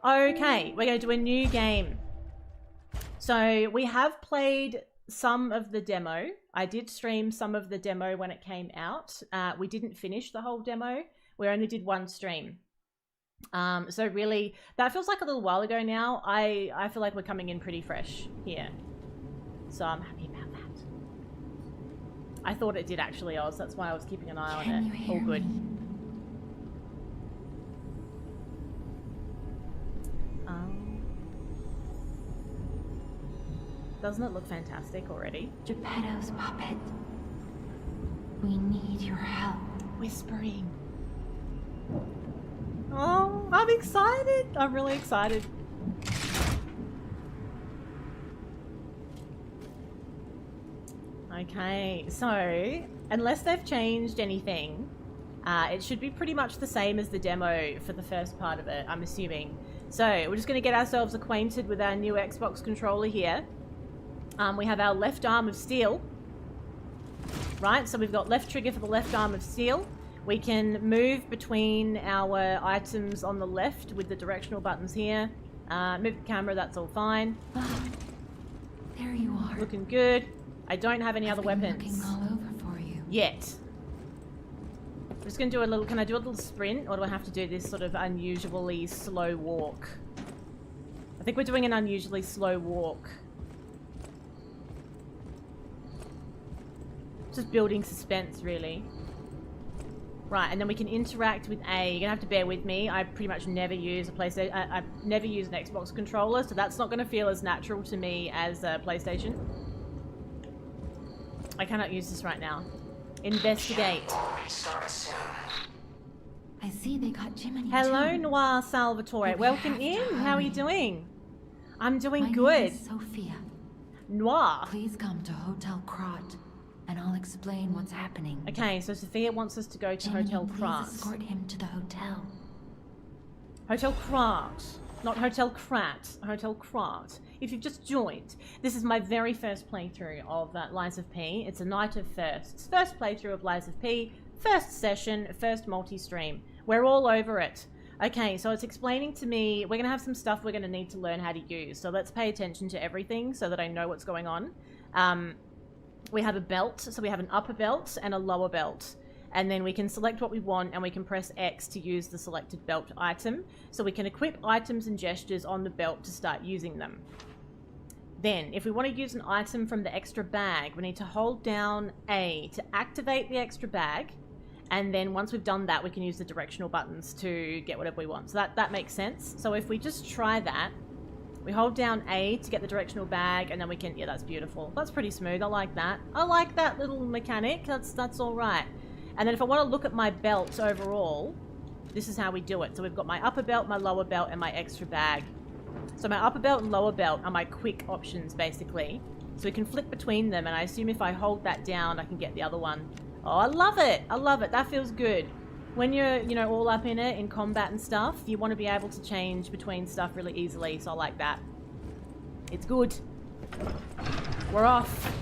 Okay, we're going to do a new game. So we have played some of the demo. I did stream some of the demo when it came out. We didn't finish the whole demo. We only did one stream. So really, that feels like a little while ago now. I feel like we're coming in pretty fresh here. So I'm happy about that. I thought it did actually, Oz. That's why I was keeping an eye on it. All good. Doesn't it look fantastic already? Geppetto's puppet. We need your help. Whispering. Oh, I'm excited. I'm really excited. Okay, so unless they've changed anything, it should be pretty much the same as the demo for the first part of it, I'm assuming. So we're just going to get ourselves acquainted with our new Xbox controller here. We have our left arm of steel. Right, so we've got left trigger for the left arm of steel. We can move between our items on the left with the directional buttons here. Move the camera, that's all fine. Oh, there you are. Looking good. I don't have any other weapons. Looking all over for you. Yet. I'm just going to do a little... Can I do a little sprint? Or do I have to do this sort of unusually slow walk? I think we're doing an unusually slow walk. Just building suspense, really. Right, and then we can interact with A. You're gonna have to bear with me. I pretty much never use a PlayStation. I never use an Xbox controller, so that's not gonna feel as natural to me as a PlayStation. I cannot use this right now. Investigate. I see they got Jiminy. Hello, too. Noir Salvatore. Welcome in. How are you doing? I'm doing My good. name is Sophia. Noir. Please come to Hotel Krat, and I'll explain what's happening. Okay, so Sophia wants us to go to Jiminy, Hotel Krat. please escort him to the hotel. Hotel Krat. Not Hotel Krat. Hotel Krat. If you've just joined, this is my very first playthrough of liesofp. It's a night of firsts. First playthrough of liesofp. First session. First multi-stream. We're all over it. Okay, so it's explaining to me, we're going to have some stuff we're going to need to learn how to use. So let's pay attention to everything so that I know what's going on. We have a belt, so we have an upper belt and a lower belt. And then we can select what we want and we can press X to use the selected belt item. So we can equip items and gestures on the belt to start using them. Then, if we want to use an item from the extra bag, we need to hold down A to activate the extra bag. And then once we've done that, we can use the directional buttons to get whatever we want. So that makes sense. So if we just try that, we hold down A to get the directional bag, and then we can... Yeah, that's beautiful. That's pretty smooth. I like that. I like that little mechanic. That's all right. And then if I want to look at my belt overall, this is how we do it. So we've got my upper belt, my lower belt, and my extra bag. So my upper belt and lower belt are my quick options, basically. So we can flick between them, and I assume if I hold that down, I can get the other one. Oh, I love it. I love it. That feels good. When you're, you know, all up in it, in combat and stuff, you want to be able to change between stuff really easily, so I like that. It's good. We're off.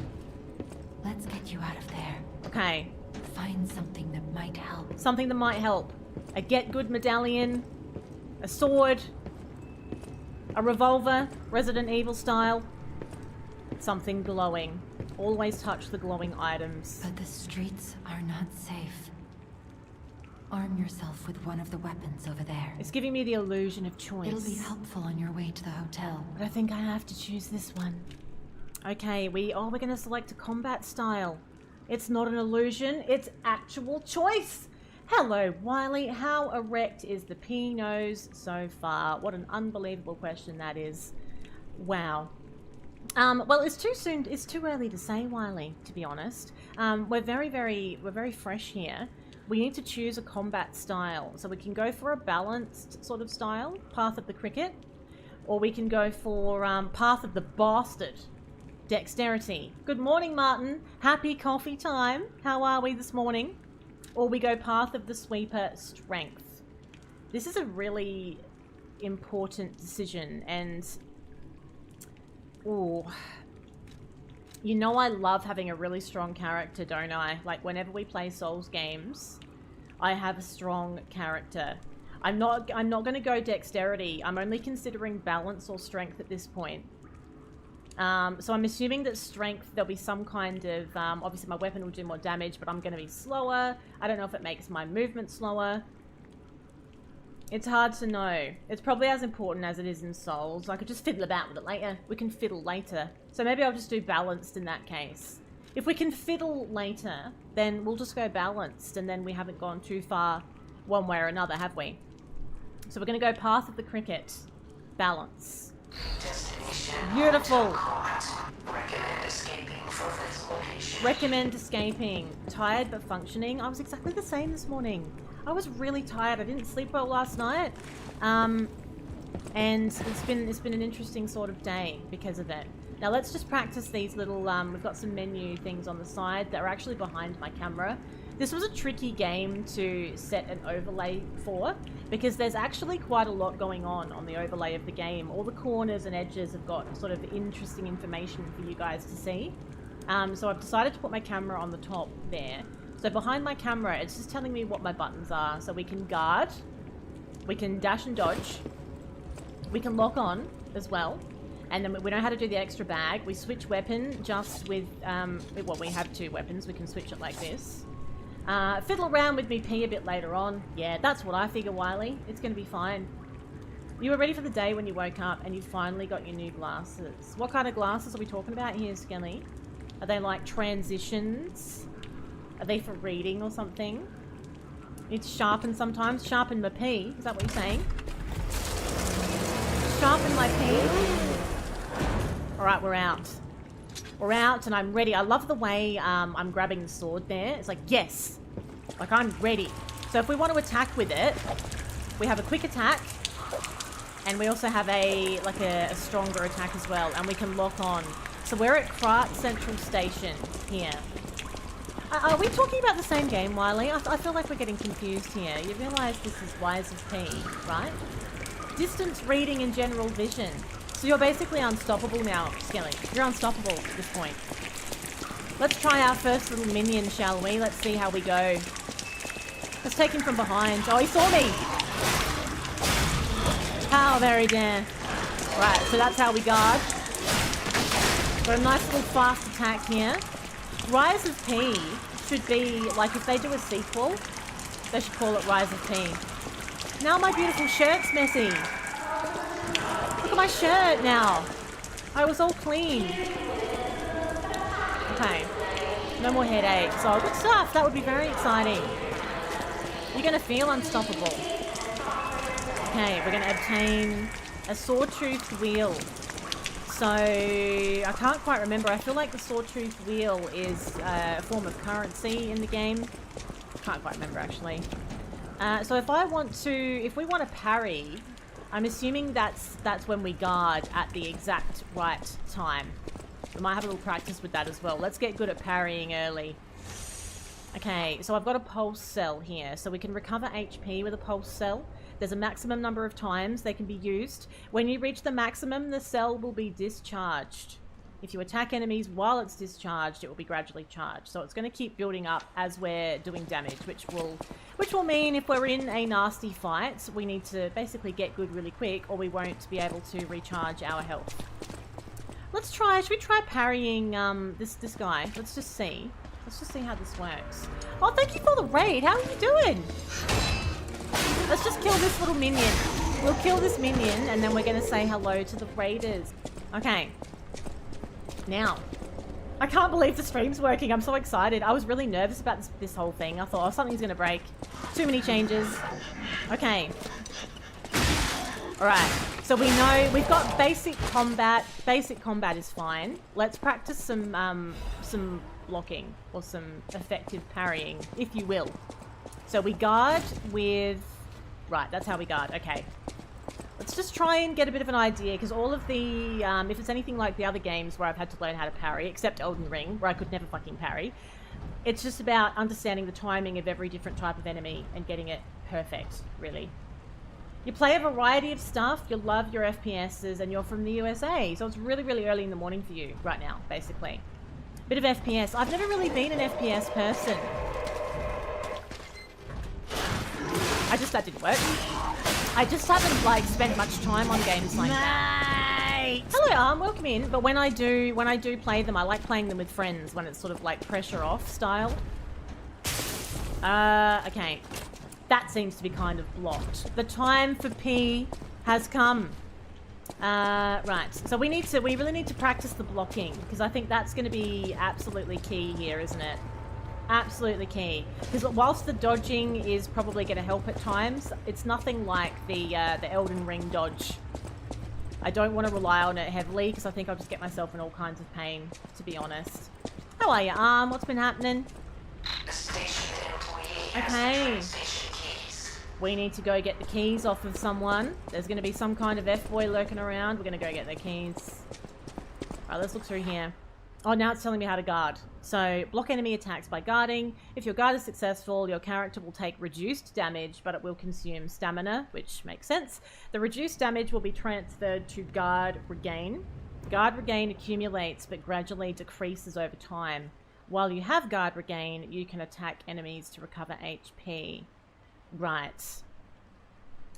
Let's get you out of there. Okay. Find something that might help. Something that might help. A get good medallion. A sword. A revolver. Resident Evil style. Something glowing. Always touch the glowing items. But the streets are not safe. Arm yourself with one of the weapons over there. It's giving me the illusion of choice. It'll be helpful on your way to the hotel. But I think I have to choose this one. Okay, we're going to select a combat style. It's not an illusion, it's actual choice. Hello, Wiley. How erect is the P-nose so far? What an unbelievable question that is. Wow. Well, it's too soon. It's too early to say, Wiley, to be honest. We're very fresh here. We need to choose a combat style. So we can go for a balanced sort of style, Path of the Cricket, or we can go for Path of the Bastard, Dexterity. Good morning, Martin. Happy coffee time. How are we this morning? Or we go Path of the Sweeper, Strength. This is a really important decision, and ooh, you know I love having a really strong character, don't I? Like, whenever we play Souls games, I have a strong character. I'm not going to go dexterity. I'm only considering balance or strength at this point. So I'm assuming that strength, there'll be some kind of, obviously my weapon will do more damage, but I'm going to be slower. I don't know if it makes my movement slower. It's hard to know. It's probably as important as it is in Souls. I could just fiddle about with it later. We can fiddle later. So maybe I'll just do balanced in that case. If we can fiddle later, then we'll just go balanced, and then we haven't gone too far one way or another, have we? So we're going to go Path of the Cricket. Balance. Beautiful. Recommend escaping from this location. Recommend escaping. Tired but functioning. I was exactly the same this morning. I was really tired. I didn't sleep well last night. And it's been an interesting sort of day because of it. Now let's just practice these little, we've got some menu things on the side that are actually behind my camera. This was a tricky game to set an overlay for because there's actually quite a lot going on the overlay of the game. All the corners and edges have got sort of interesting information for you guys to see. So I've decided to put my camera on the top there. So behind my camera, it's just telling me what my buttons are. So we can guard, we can dash and dodge, we can lock on as well. And then we know how to do the extra bag. We switch weapon just with, well, we have two weapons. We can switch it like this. Fiddle around with me P a bit later on. Yeah, that's what I figure, Wiley. It's going to be fine. You were ready for the day when you woke up and you finally got your new glasses. What kind of glasses are we talking about here, Skelly? Are they like transitions? Are they for reading or something? Need to sharpen sometimes. Sharpen my P. Is that what you're saying? Sharpen my P. Alright, we're out. We're out and I'm ready. I love the way I'm grabbing the sword there. It's like, yes! Like, I'm ready. So if we want to attack with it, we have a quick attack. And we also have a stronger attack as well. And we can lock on. So we're at Kratcentralstation here. Are we talking about the same game, Wiley? I feel like we're getting confused here. You realise this is liesofp, right? Distance reading and general vision. So you're basically unstoppable now, Skelly. You're unstoppable at this point. Let's try our first little minion, shall we? Let's see how we go. Let's take him from behind. Oh, he saw me! How very dare. Right, so that's how we guard. Got a nice little fast attack here. Rise of P should be, like, if they do a sequel, they should call it Rise of P. Now my beautiful shirt's messy. Look at my shirt now. I was all clean. Okay. No more headaches. Oh, good stuff. That would be very exciting. You're going to feel unstoppable. Okay, we're going to obtain a sawtooth wheel. So, I can't quite remember. I feel like the sawtooth wheel is a form of currency in the game. Can't quite remember, actually. So if we want to parry, I'm assuming that's when we guard at the exact right time. We might have a little practice with that as well. Let's get good at parrying early. Okay, so I've got a pulse cell here. So we can recover HP with a pulse cell. There's a maximum number of times they can be used. When you reach the maximum, the cell will be discharged. If you attack enemies while it's discharged, it will be gradually charged. So it's going to keep building up as we're doing damage, which will mean if we're in a nasty fight, we need to basically get good really quick, or we won't be able to recharge our health. Let's try. Should we try parrying this guy? Let's just see. Let's just see how this works. Oh, thank you for the raid. How are you doing? Let's just kill this little minion. We'll kill this minion, and then we're going to say hello to the raiders. Okay. Now, I can't believe the stream's working. I'm so excited. I was really nervous about this whole thing. I thought, oh, something's going to break. Too many changes. Okay. Alright. So we know we've got basic combat. Basic combat is fine. Let's practice some blocking or some effective parrying, if you will. So we guard with... Right, that's how we guard. Okay. Let's just try and get a bit of an idea, because all of the... if it's anything like the other games where I've had to learn how to parry, except Elden Ring, where I could never fucking parry, it's just about understanding the timing of every different type of enemy and getting it perfect, really. You play a variety of stuff, you love your FPSs, and you're from the USA, so it's really, really early in the morning for you right now, basically. Bit of FPS. I've never really been an FPS person. That didn't work. I just haven't, like, spent much time on games like that. Hello, welcome in. But when I do play them, I like playing them with friends when it's sort of like pressure off style. Okay. That seems to be kind of blocked. The time for P has come. Right. So we really need to practice the blocking, because I think that's going to be absolutely key here, isn't it? Absolutely key. Because whilst the dodging is probably going to help at times, it's nothing like the Elden Ring dodge. I don't want to rely on it heavily, because I think I'll just get myself in all kinds of pain, to be honest. How are you, Arm? What's been happening? The station employee Okay. has the station keys. We need to go get the keys off of someone. There's going to be some kind of F-boy lurking around. We're going to go get the keys. Alright, let's look through here. Oh, now it's telling me how to guard. So, block enemy attacks by guarding. If your guard is successful, your character will take reduced damage, but it will consume stamina, which makes sense. The reduced damage will be transferred to guard regain. Guard regain accumulates, but gradually decreases over time. While you have guard regain, you can attack enemies to recover HP. Right.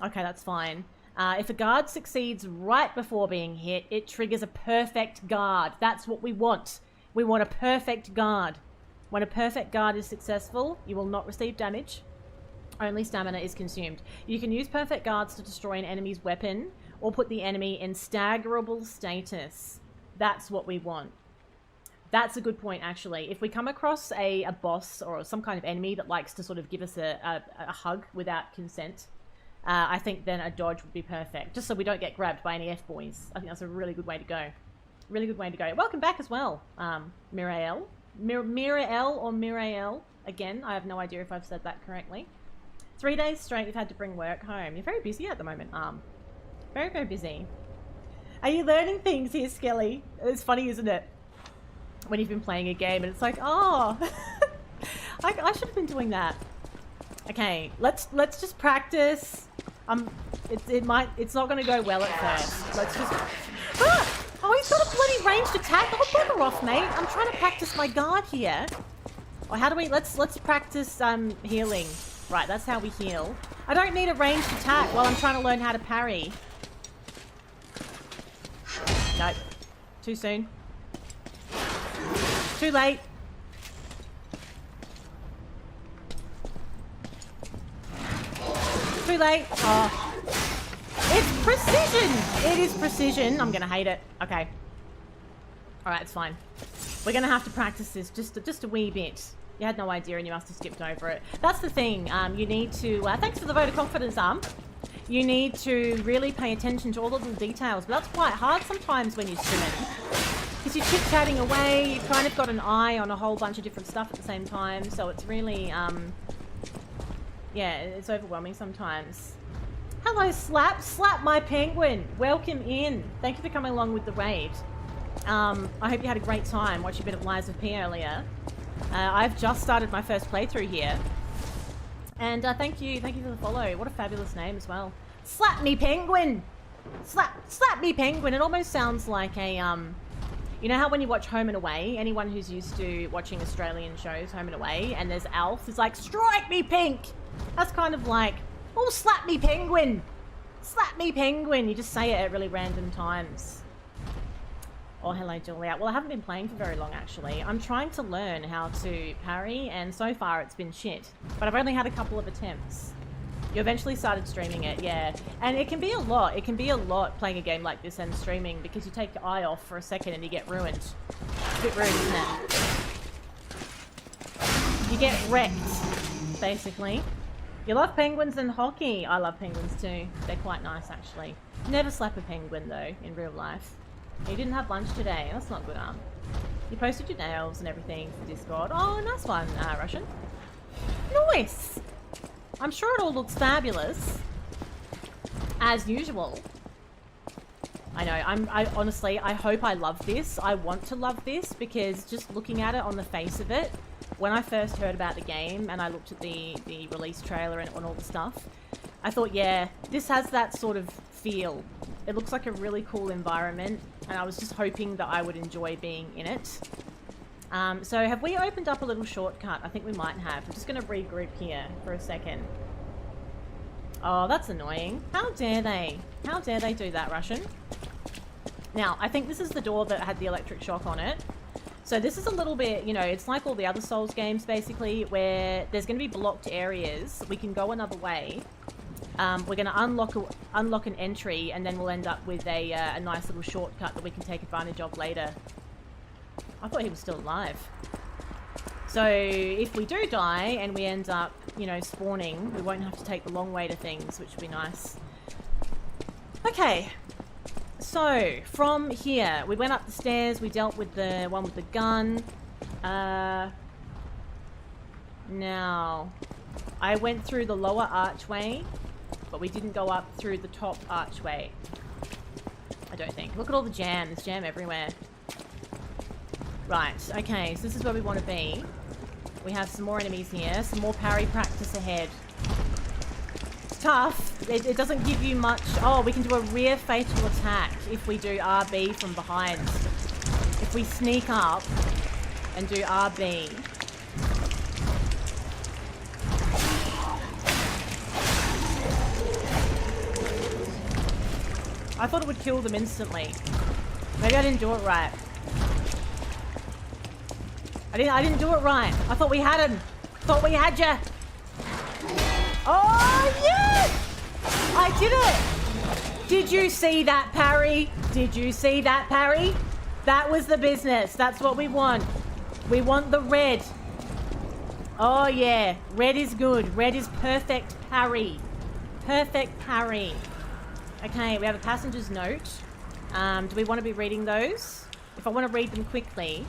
Okay, that's fine. If a guard succeeds right before being hit, it triggers a perfect guard. That's what we want. We want a perfect guard. When a perfect guard is successful, you will not receive damage. Only stamina is consumed. You can use perfect guards to destroy an enemy's weapon or put the enemy in staggerable status. That's what we want. That's a good point, actually. If we come across a boss or some kind of enemy that likes to sort of give us a hug without consent, I think then a dodge would be perfect, just so we don't get grabbed by any F-boys. I think that's a really good way to go. Really good way to go. Welcome back as well, Mirael. Mirael or Mirael. Again, I have no idea if I've said that correctly. 3 days straight you've had to bring work home. You're very busy at the moment, Very, very busy. Are you learning things here, Skelly? It's funny, isn't it? When you've been playing a game and it's like, oh, I should have been doing that. Okay, let's just practice. It's not going to go well at first. Let's just. Ah! Oh, he's got a bloody ranged attack. Oh, bugger off, mate. I'm trying to practice my guard here. Or how do we? Let's practice healing. Right, that's how we heal. I don't need a ranged attack while I'm trying to learn how to parry. Nope. Too soon. Too late. Too late. Oh. It's precision! It is precision. I'm gonna hate it. Okay. Alright, it's fine. We're gonna have to practice this just a wee bit. You had no idea and you must have skipped over it. That's the thing. You need to... thanks for the vote of confidence, You need to really pay attention to all the little details. But that's quite hard sometimes when you're streaming. Because you're chit-chatting away, you've kind of got an eye on a whole bunch of different stuff at the same time. So it's really... yeah, it's overwhelming sometimes. Hello, Slap. Slap my penguin. Welcome in. Thank you for coming along with the raid. I hope you had a great time watching a bit of liesofp earlier. I've just started my first playthrough here. And thank you for the follow. What a fabulous name as well. Slap me penguin! Slap me penguin. It almost sounds like a, you know how when you watch Home and Away, anyone who's used to watching Australian shows, Home and Away, and there's Alf, it's like, strike me pink! That's kind of like, oh, slap me penguin! Slap me penguin! You just say it at really random times. Oh, hello, Julia. Well, I haven't been playing for very long, actually. I'm trying to learn how to parry, and so far it's been shit. But I've only had a couple of attempts. You eventually started streaming it, yeah. And it can be a lot. It can be a lot playing a game like this and streaming, because you take your eye off for a second and you get ruined. It's a bit rude, isn't it? You get wrecked, basically. You love penguins and hockey. I love penguins too. They're quite nice, actually. Never slap a penguin, though, in real life. You didn't have lunch today. That's not good, You posted your nails and everything for Discord. Oh, nice one, Russian. Nice! I'm sure it all looks fabulous. As usual. I know, I honestly, I hope I love this. I want to love this, because just looking at it on the face of it, when I first heard about the game and I looked at the release trailer and all the stuff, I thought, yeah, this has that sort of feel. It looks like a really cool environment, and I was just hoping that I would enjoy being in it. So have we opened up a little shortcut? I think we might have. I'm just going to regroup here for a second. Oh, that's annoying. How dare they? How dare they do that, Russian? Now, I think this is the door that had the electric shock on it. So this is a little bit, you know, it's like all the other Souls games, basically, where there's going to be blocked areas. We can go another way. We're going to unlock an entry, and then we'll end up with a nice little shortcut that we can take advantage of later. I thought he was still alive. So if we do die and we end up, you know, spawning, we won't have to take the long way to things, which would be nice. Okay. So, from here, we went up the stairs, we dealt with the one with the gun. Now, I went through the lower archway, but we didn't go up through the top archway. I don't think. Look at all the jam. There's jam everywhere. Right, okay, so this is where we want to be. We have some more enemies here, some more parry practice ahead. It's tough. It doesn't give you much. Oh, we can do a rear fatal attack if we do RB from behind. If we sneak up and do RB. I thought it would kill them instantly. Maybe I didn't do it right. I didn't do it right. I thought we had him. Thought we had ya. Oh, yes! I did it! Did you see that parry? Did you see that parry? That was the business. That's what we want. We want the red. Oh, yeah. Red is good. Red is perfect parry. Perfect parry. Okay, we have a passenger's note. Do we want to be reading those? If I want to read them quickly...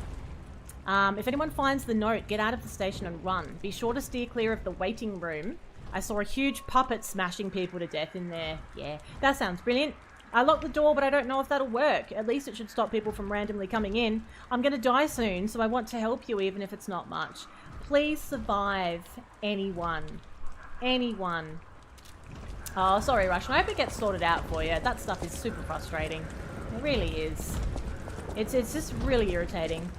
if anyone finds the note, get out of the station and run. Be sure to steer clear of the waiting room. I saw a huge puppet smashing people to death in there. Yeah, that sounds brilliant. I locked the door, but I don't know if that'll work. At least it should stop people from randomly coming in. I'm going to die soon, so I want to help you even if it's not much. Please survive. Anyone. Anyone. Oh, sorry, Russian. I hope it gets sorted out for you. That stuff is super frustrating. It really is. It's just really irritating.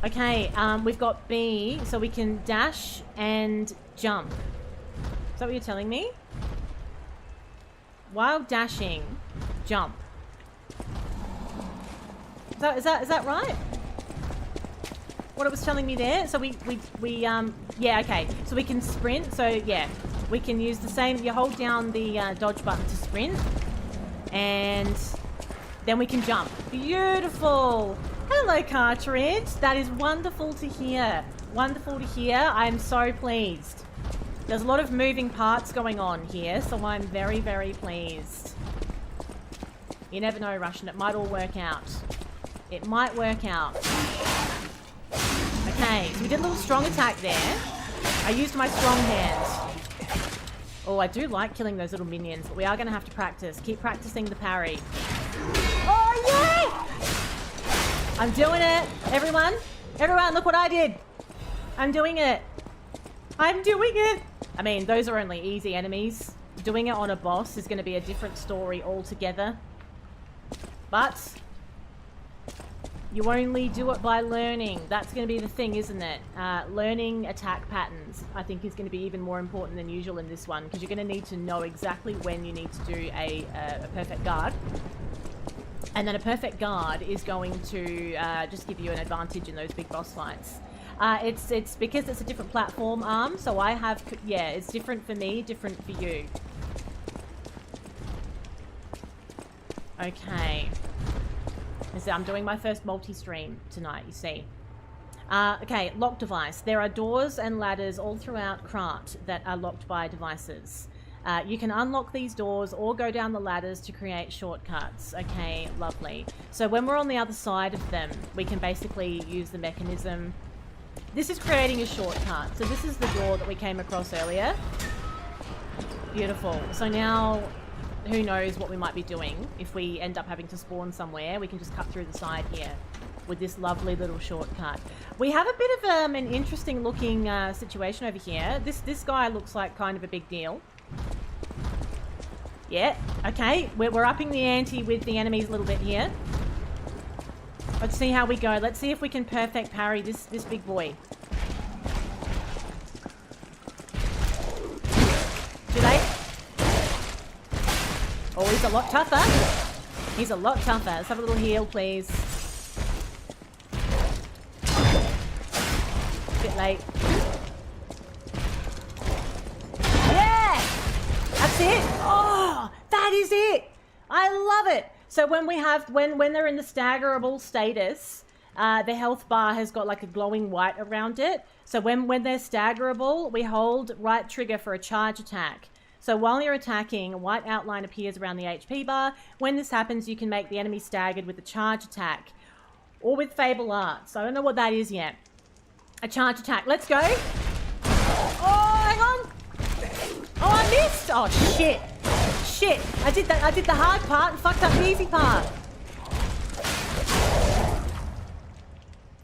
Okay, we've got B, so we can dash and jump. Is that what you're telling me? While dashing, jump. Is that right? What it was telling me there? So yeah, okay. So we can sprint, so yeah. We can use the same, you hold down the dodge button to sprint. And then we can jump. Beautiful! Hello, Cartridge. That is wonderful to hear. Wonderful to hear. I'm so pleased. There's a lot of moving parts going on here, so I'm very, very pleased. You never know, Russian. It might all work out. It might work out. Okay, so we did a little strong attack there. I used my strong hand. Oh, I do like killing those little minions, but we are going to have to practice. Keep practicing the parry. Oh, yeah! I'm doing it. Everyone, look what I did. I'm doing it. I'm doing it. I mean, those are only easy enemies. Doing it on a boss is going to be a different story altogether. But you only do it by learning. That's going to be the thing, isn't it? Learning attack patterns, I think, is going to be even more important than usual in this one, because you're going to need to know exactly when you need to do a perfect guard. And then a perfect guard is going to just give you an advantage in those big boss fights. It's because it's a different platform arm, so I have, yeah, it's different for me, different for you. Okay. So I'm doing my first multi-stream tonight, you see. Okay, lock device. There are doors and ladders all throughout Krat that are locked by devices. You can unlock these doors or go down the ladders to create shortcuts. Okay, lovely. So when we're on the other side of them, we can basically use the mechanism. This is creating a shortcut. So this is the door that we came across earlier. Beautiful. So now, who knows what we might be doing. If we end up having to spawn somewhere, we can just cut through the side here with this lovely little shortcut. We have a bit of an interesting looking situation over here. This guy looks like kind of a big deal. Yeah, okay, we're upping the ante with the enemies a little bit here. Let's see how we go. Let's see if we can perfect parry this big boy. lot tougher. He's a lot tougher. Let's have a little heal, please. Bit late. Yeah! That's it. Oh, that is it. I love it. So when we have, when they're in the staggerable status, the health bar has got like a glowing white around it. So when they're staggerable, we hold right trigger for a charge attack. So while you're attacking, a white outline appears around the HP bar. When this happens, you can make the enemy staggered with a charge attack. Or with Fable Arts. I don't know what that is yet. A charge attack. Let's go. Oh, hang on. Oh, I missed. Oh, shit. Shit. I did the hard part and fucked up the easy part.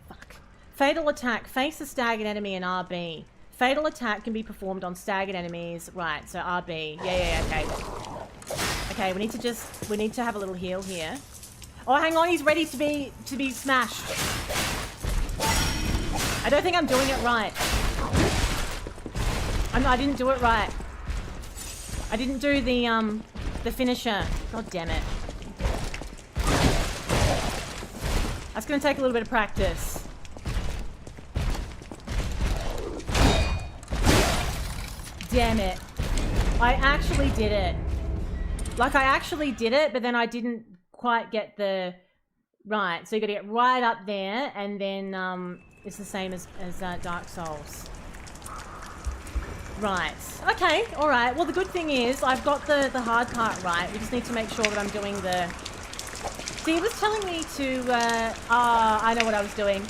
Fuck. Fatal attack. Face a staggered enemy in RB. Fatal attack can be performed on staggered enemies. Right, so RB. Yeah, okay. Okay, we need to have a little heal here. Oh, hang on, he's ready to be smashed. I don't think I'm doing it right. I didn't do it right. I didn't do the finisher. God damn it. That's gonna take a little bit of practice. Damn it. I actually did it. Like, I actually did it, but then I didn't quite get the... Right, so you gotta get right up there, and then it's the same as Dark Souls. Right. Okay, alright. Well, the good thing is, I've got the hard part right. We just need to make sure that I'm doing the... See, it was telling me to... I know what I was doing.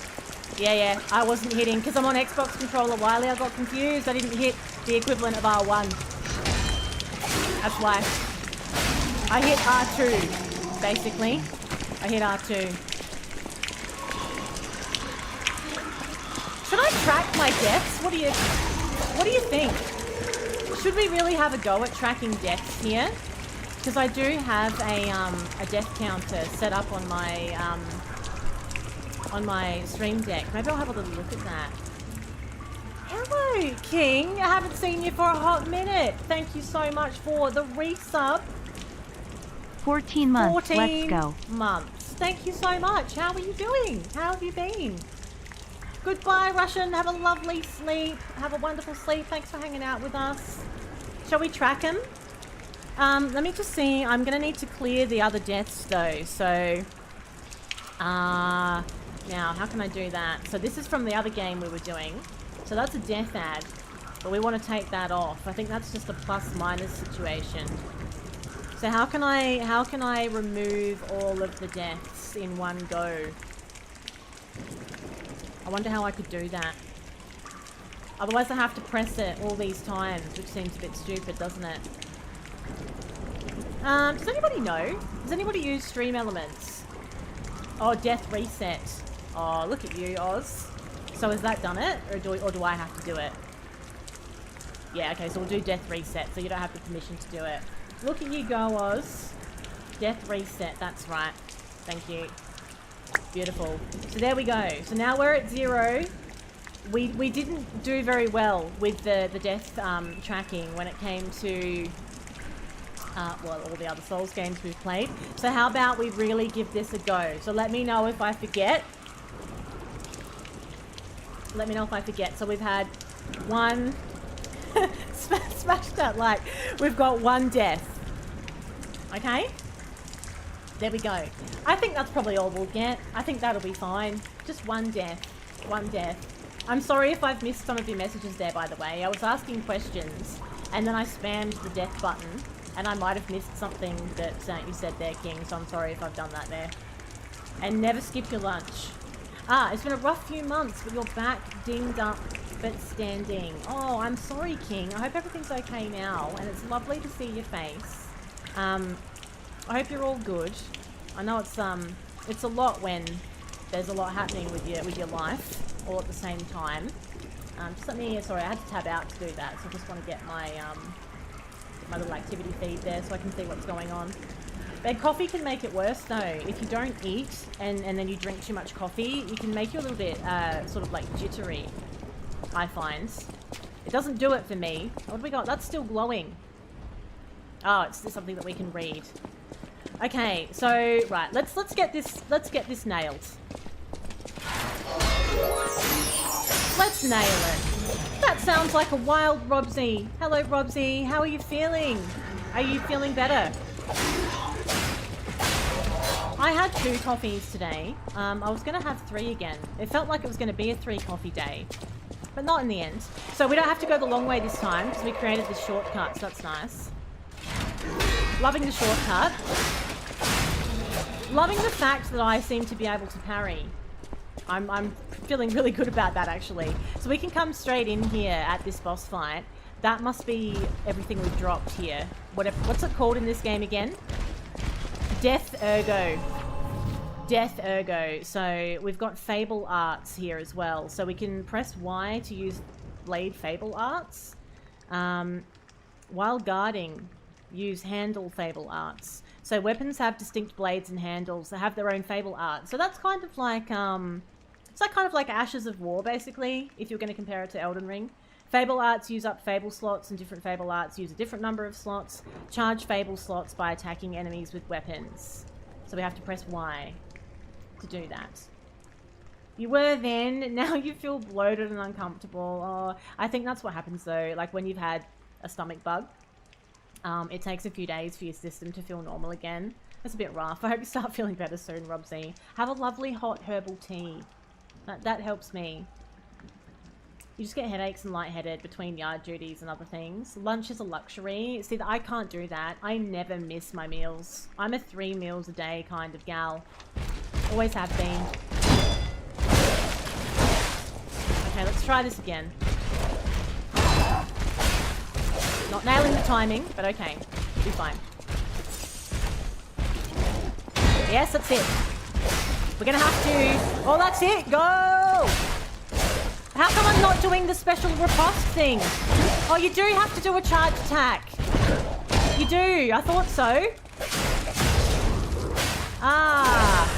Yeah, I wasn't hitting, because I'm on Xbox controller. Wiley, I got confused. I didn't hit the equivalent of R1. That's why. I hit R2, basically. I hit R2. Should I track my deaths? What do you think? Should we really have a go at tracking deaths here? Because I do have a death counter set up on my stream deck. Maybe I'll have a little look at that. Hello, King. I haven't seen you for a hot minute. Thank you so much for the resub. 14 months. 14 Let's go. months. Thank you so much. How are you doing? How have you been? Goodbye, Russian. Have a lovely sleep. Have a wonderful sleep. Thanks for hanging out with us. Shall we track him? Let me just see. I'm going to need to clear the other deaths, though. So, now, how can I do that? So this is from the other game we were doing. So that's a death ad. But we want to take that off. I think that's just a plus-minus situation. So how can I remove all of the deaths in one go? I wonder how I could do that. Otherwise I have to press it all these times, which seems a bit stupid, doesn't it? Does anybody know? Does anybody use Stream Elements? Oh, death reset. Oh, look at you, Oz. So has that done it? Or do I have to do it? Yeah, okay, so we'll do death reset, so you don't have the permission to do it. Look at you go, Oz. Death reset, that's right. Thank you. Beautiful. So there we go. So now we're at 0. We didn't do very well with the death tracking when it came to well, all the other Souls games we've played. So how about we really give this a go? So let me know if I forget. Let me know if I forget. So we've had one... Smash that like. We've got one death. Okay? There we go. I think that's probably all we'll get. I think that'll be fine. Just one death. One death. I'm sorry if I've missed some of your messages there, by the way. I was asking questions, and then I spammed the death button, and I might have missed something that you said there, King, so I'm sorry if I've done that there. And never skip your lunch. Ah, it's been a rough few months, but you're back, dinged up, but standing. Oh, I'm sorry, King. I hope everything's okay now, and it's lovely to see your face. I hope you're all good. I know it's a lot when there's a lot happening with your life all at the same time. Just let me, sorry, I had to tab out to do that, so I just want to get my my little activity feed there so I can see what's going on. But coffee can make it worse though. If you don't eat and then you drink too much coffee, it can make you a little bit sort of like jittery, I find. It doesn't do it for me. What have we got? That's still glowing. Oh, it's something that we can read. Okay, so right, let's get this nailed. Let's nail it. That sounds like a wild Robsy. Hello, Robsy. How are you feeling? Are you feeling better? I had 2 coffees today. I was going to have 3 again. It felt like it was going to be a 3 coffee day, but not in the end. So we don't have to go the long way this time because we created this shortcut, so that's nice. Loving the shortcut. Loving the fact that I seem to be able to parry. I'm feeling really good about that, actually. So we can come straight in here at this boss fight. That must be everything we've dropped here. What's it called in this game again? Death Ergo. Death Ergo. So we've got Fable Arts here as well. So we can press Y to use Blade Fable Arts. While guarding, use Handle Fable Arts. So weapons have distinct blades and handles. They have their own Fable Arts. So that's kind of like, it's like kind of like Ashes of War, basically, if you're going to compare it to Elden Ring. Fable Arts use up Fable slots, and different Fable Arts use a different number of slots. Charge Fable slots by attacking enemies with weapons. So we have to press Y to do that. You were then, now you feel bloated and uncomfortable. Oh, I think that's what happens though, like when you've had a stomach bug. It takes a few days for your system to feel normal again. It's a bit rough. I hope you start feeling better soon, Robsy. Have a lovely hot herbal tea. That helps me. You just get headaches and lightheaded between yard duties and other things. Lunch is a luxury. See, I can't do that. I never miss my meals. I'm a 3 meals a day kind of gal. Always have been. Okay, let's try this again. Not nailing the timing, but okay. We'll be fine. Yes, that's it. We're gonna have to... Oh, that's it! Go! How come I'm not doing the special riposte thing? Oh, you do have to do a charge attack. You do. I thought so. Ah.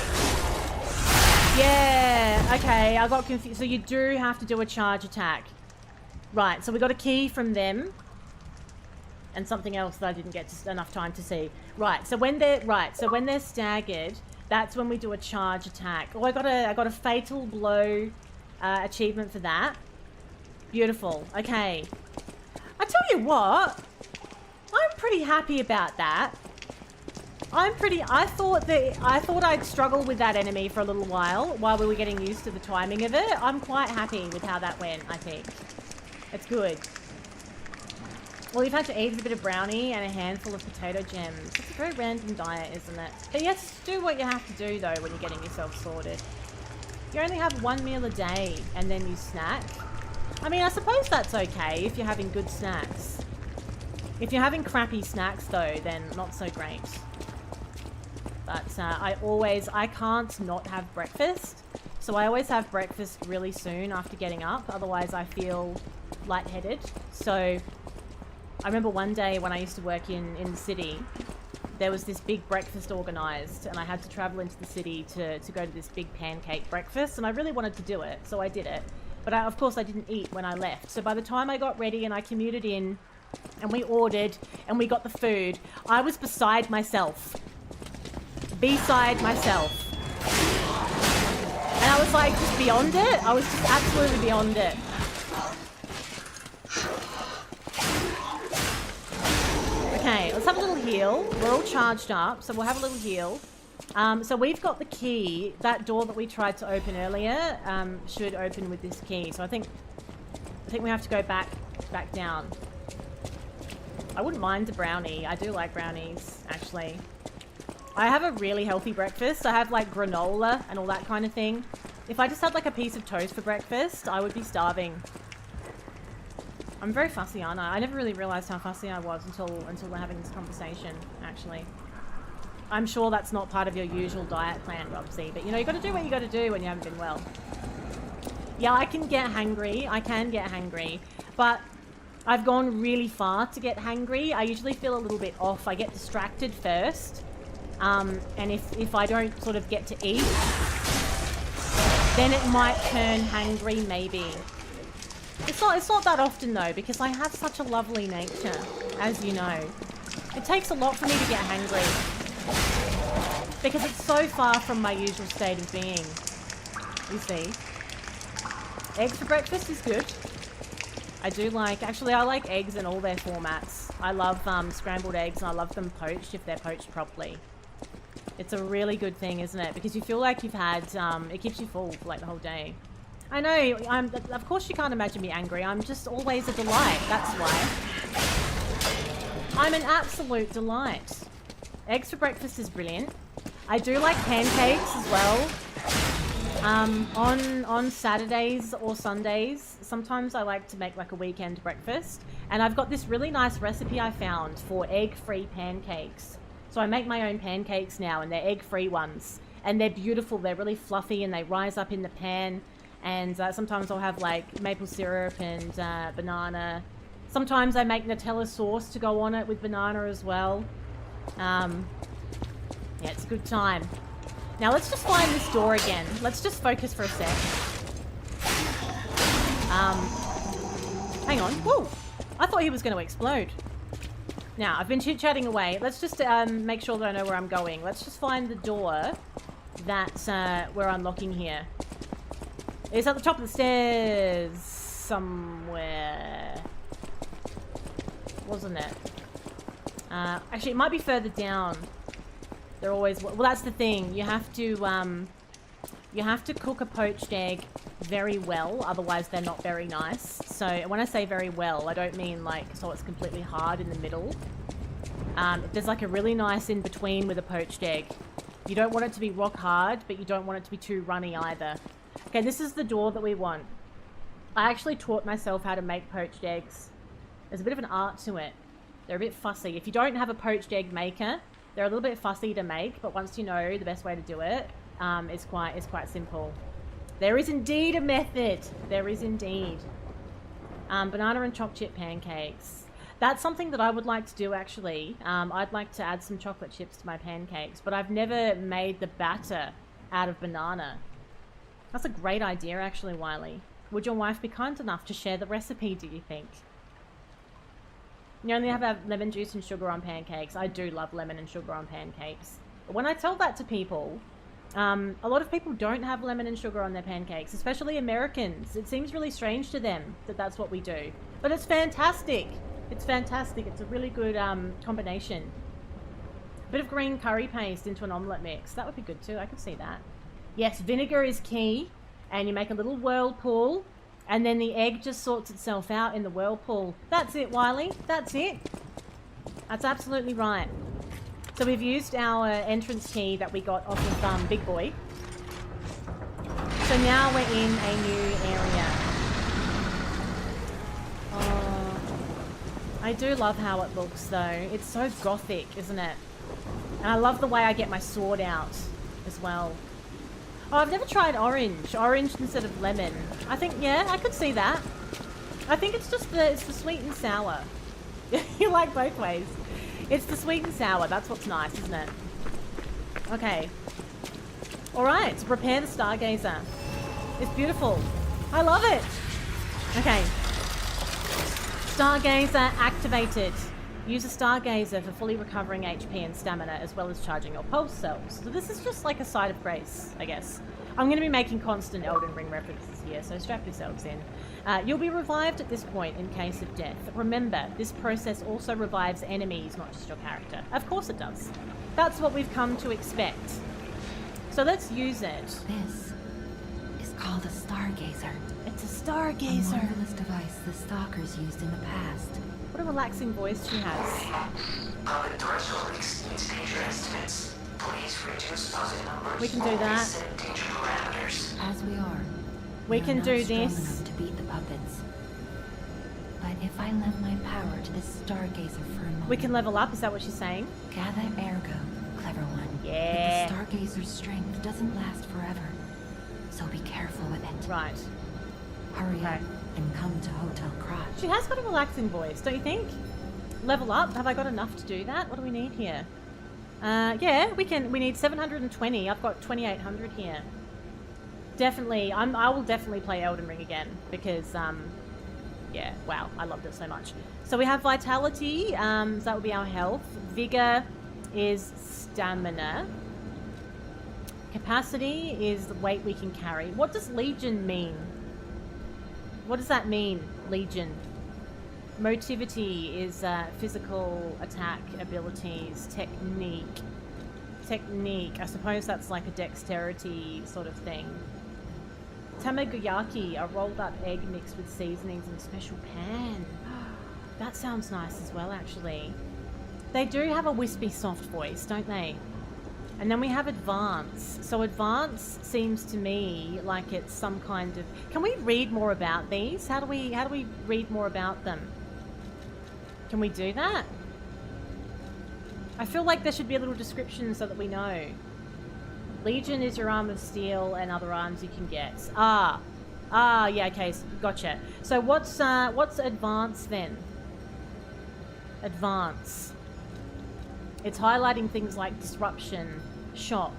Yeah. Okay, I got confused. So you do have to do a charge attack. Right, so we got a key from them. And something else that I didn't get enough time to see. Right, so when they're staggered, that's when we do a charge attack. Oh, I got a fatal blow achievement for that. Beautiful. Okay. I tell you what, I'm pretty happy about that. I thought I'd struggle with that enemy for a little while we were getting used to the timing of it. I'm quite happy with how that went, I think. It's good. Well, you've had to eat a bit of brownie and a handful of potato gems. It's a very random diet, isn't it? But yes, do what you have to do, though, when you're getting yourself sorted. You only have 1 meal a day, and then you snack. I mean, I suppose that's okay if you're having good snacks. If you're having crappy snacks, though, then not so great. But I can't not have breakfast. So I always have breakfast really soon after getting up. Otherwise, I feel lightheaded. So... I remember one day when I used to work in the city, there was this big breakfast organised, and I had to travel into the city to go to this big pancake breakfast, and I really wanted to do it, so I did it. But of course I didn't eat when I left. So by the time I got ready and I commuted in, and we ordered, and we got the food, I was beside myself. Beside myself. And I was like, just beyond it. I was just absolutely beyond it. Okay, let's have a little heal. We're all charged up, so we'll have a little heal. So we've got the key. That door that we tried to open earlier should open with this key. So I think we have to go back down. I wouldn't mind a brownie. I do like brownies, actually. I have a really healthy breakfast. I have like granola and all that kind of thing. If I just had like a piece of toast for breakfast, I would be starving. I'm very fussy, aren't I? I never really realised how fussy I was until we're having this conversation, actually. I'm sure that's not part of your usual diet plan, Robsy, but you know, you got to do what you got to do when you haven't been well. Yeah, I can get hangry. I can get hangry, but I've gone really far to get hangry. I usually feel a little bit off. I get distracted first, and if I don't sort of get to eat, then it might turn hangry, maybe. It's not that often though, because I have such a lovely nature, as you know. It takes a lot for me to get hangry. because it's so far from my usual state of being. You see. Eggs for breakfast is good. I do like, actually I like eggs in all their formats. I love scrambled eggs and I love them poached if they're poached properly. It's a really good thing, isn't it? Because you feel like you've had, it keeps you full for like the whole day. I know, of course you can't imagine me angry. I'm just always a delight, that's why. I'm an absolute delight. Eggs for breakfast is brilliant. I do like pancakes as well. On Saturdays or Sundays, sometimes I like to make like a weekend breakfast. And I've got this really nice recipe I found for egg-free pancakes. So I make my own pancakes now, and they're egg-free ones. And they're beautiful, they're really fluffy, and they rise up in the pan. And sometimes I'll have like maple syrup and banana. Sometimes I make Nutella sauce to go on it with banana as well. Yeah, it's a good time. Now let's just find this door again. Let's just focus for a sec. Hang on. Whoa! I thought he was going to explode. Now, I've been chit-chatting away. Let's just make sure that I know where I'm going. Let's just find the door that we're unlocking here. It's at the top of the stairs somewhere. Wasn't it? Actually, it might be further down. They're always... Well, that's the thing. You have to cook a poached egg very well. Otherwise, they're not very nice. So, when I say very well, I don't mean like so it's completely hard in the middle. There's like a really nice in-between with a poached egg. You don't want it to be rock hard, but you don't want it to be too runny either. Okay, this is the door that we want. I actually taught myself how to make poached eggs. There's a bit of an art to it. They're a bit fussy. If you don't have a poached egg maker, they're a little bit fussy to make, but once you know the best way to do it, it's quite simple. There is indeed a method. There is indeed. Banana and chocolate chip pancakes. That's something that I would like to do, actually. I'd like to add some chocolate chips to my pancakes, but I've never made the batter out of banana. That's a great idea, actually, Wiley. Would your wife be kind enough to share the recipe, do you think? You only have to have lemon juice and sugar on pancakes. I do love lemon and sugar on pancakes. But when I tell that to people, a lot of people don't have lemon and sugar on their pancakes, especially Americans. It seems really strange to them that that's what we do. But it's fantastic. It's fantastic. It's a really good combination. A bit of green curry paste into an omelette mix. That would be good too. I could see that. Yes, vinegar is key. And you make a little whirlpool. And then the egg just sorts itself out in the whirlpool. That's it, Wiley. That's it. That's absolutely right. So we've used our entrance key that we got off of Big Boy. So now we're in a new area. Oh, I do love how it looks, though. It's so gothic, isn't it? And I love the way I get my sword out as well. Oh, I've never tried orange. Orange instead of lemon. I think, yeah, I could see that. I think it's just it's the sweet and sour. You like both ways. It's the sweet and sour. That's what's nice, isn't it? Okay. Alright, repair the Stargazer. It's beautiful. I love it. Okay. Stargazer activated. Use a Stargazer for fully recovering HP and stamina, as well as charging your pulse cells. So this is just like a site of grace, I guess. I'm going to be making constant Elden Ring references here, so strap yourselves in. You'll be revived at this point in case of death. Remember, this process also revives enemies, not just your character. Of course it does. That's what we've come to expect. So let's use it. This is called a Stargazer. It's a Stargazer. A marvelous device the Stalkers used in the past. What a relaxing voice she has. Puppet threshold exceeds danger estimates. Please reduce puppet numbers. We can do that. Set danger parameters. As we are. We can do strong this. enough to beat the puppets. But if I lend my power to this Stargazer for a moment... We can level up, is that what she's saying? Gather ergo, clever one. Yeah. But the Stargazer's strength doesn't last forever. So be careful with it. Right. Hurry up and come to Hotel Krat. She has got a relaxing voice, don't you think? Level up? Have I got enough to do that? What do we need here? Yeah, we need 720. I've got 2800 here. Definitely, I will definitely play Elden Ring again because, yeah, wow, I loved it so much. So we have Vitality, so that would be our health. Vigor is stamina. Capacity is the weight we can carry. What does Legion mean? What does that mean, Legion? Motivity is physical attack abilities. Technique. Technique. I suppose that's like a dexterity sort of thing. Tamagoyaki, a rolled up egg mixed with seasonings in a special pan. That sounds nice as well, actually. They do have a wispy soft voice, don't they? And then we have advance. So advance seems to me like it's some kind of... Can we read more about these? How do we read more about them? Can we do that? I feel like there should be a little description so that we know. Legion is your arm of steel and other arms you can get. Yeah, okay, gotcha. So what's advance then? Advance. It's highlighting things like disruption, shock,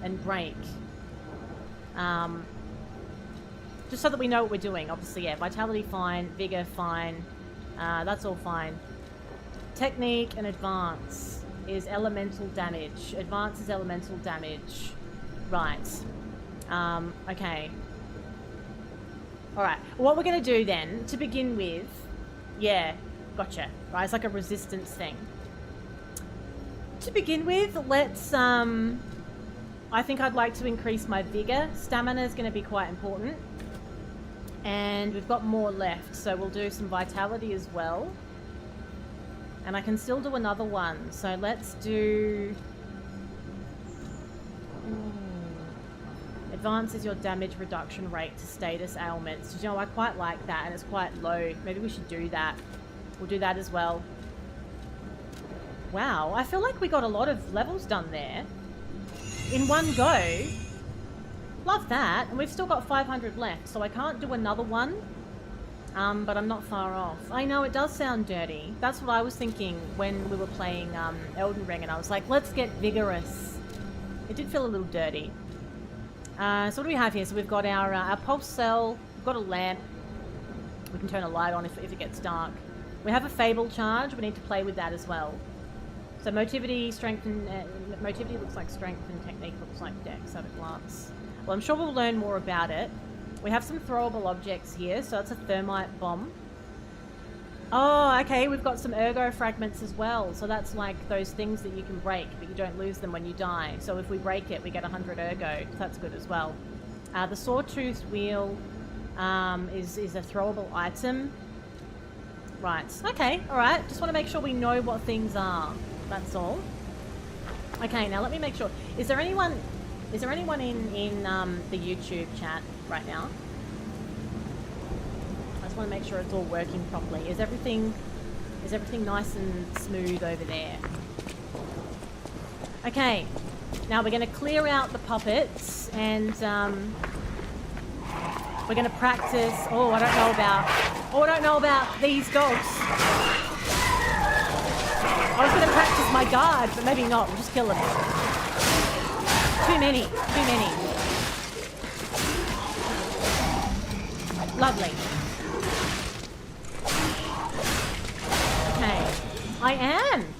and break. Just so that we know what we're doing. Obviously, yeah, vitality fine, vigor fine. That's all fine. Technique and advance is elemental damage. Advance is elemental damage. Right. Okay. Alright. What we're going to do then, to begin with... Yeah, gotcha. Right, it's like a resistance thing. To begin with, let's... I think I'd like to increase my vigor. Stamina is going to be quite important. And we've got more left, so we'll do some vitality as well. And I can still do another one, so let's do... Advance is your damage reduction rate to status ailments. You know, I quite like that, and it's quite low. Maybe we should do that. We'll do that as well. Wow, I feel like we got a lot of levels done there. In one go. Love that. And we've still got 500 left, so I can't do another one. But I'm not far off. I know, it does sound dirty. That's what I was thinking when we were playing Elden Ring, and I was like, let's get vigorous. It did feel a little dirty. So what do we have here? So we've got our pulse cell, we've got a lamp. We can turn a light on if it gets dark. We have a Fable charge, we need to play with that as well. So motivity, strength, and... motivity looks like strength, and technique looks like dex at a glance. Well, I'm sure we'll learn more about it. We have some throwable objects here, so that's a thermite bomb. Oh, okay, we've got some ergo fragments as well. So that's like those things that you can break, but you don't lose them when you die. So if we break it, we get 100 ergo. So that's good as well. The sawtooth wheel is a throwable item. Right, okay, alright. Just want to make sure we know what things are. That's all. Okay, now let me make sure. Is there anyone in the YouTube chat right now? I just want to make sure it's all working properly. Is everything nice and smooth over there? Okay, now we're going to clear out the puppets, and we're going to practice. Oh, I don't know about these dogs. I was going to practice my guard, but maybe not. We'll just kill them. Too many. Lovely. Okay.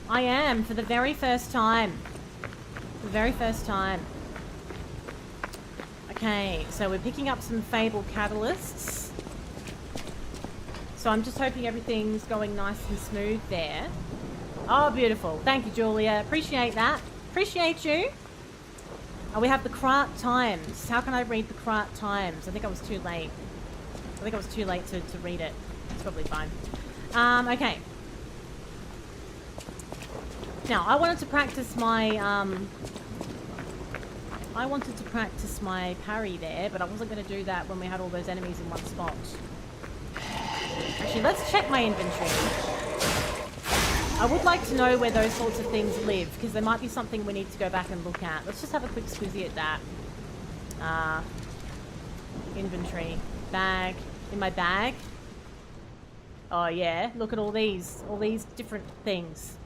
I am for the very first time. Okay, so we're picking up some Fable catalysts. So I'm just hoping everything's going nice and smooth there. Oh, beautiful. Thank you, Julia. Appreciate that. Appreciate you. Oh, we have the Krat times. How can I read the Krat times? I think I was too late. To read it. It's probably fine. Okay. Now, I wanted to practice my parry there, but I wasn't going to do that when we had all those enemies in one spot. Actually, let's check my inventory. I would like to know where those sorts of things live, because there might be something we need to go back and look at. Let's just have a quick squizzy at that. Inventory. Bag. In my bag. Oh yeah, look at all these different things.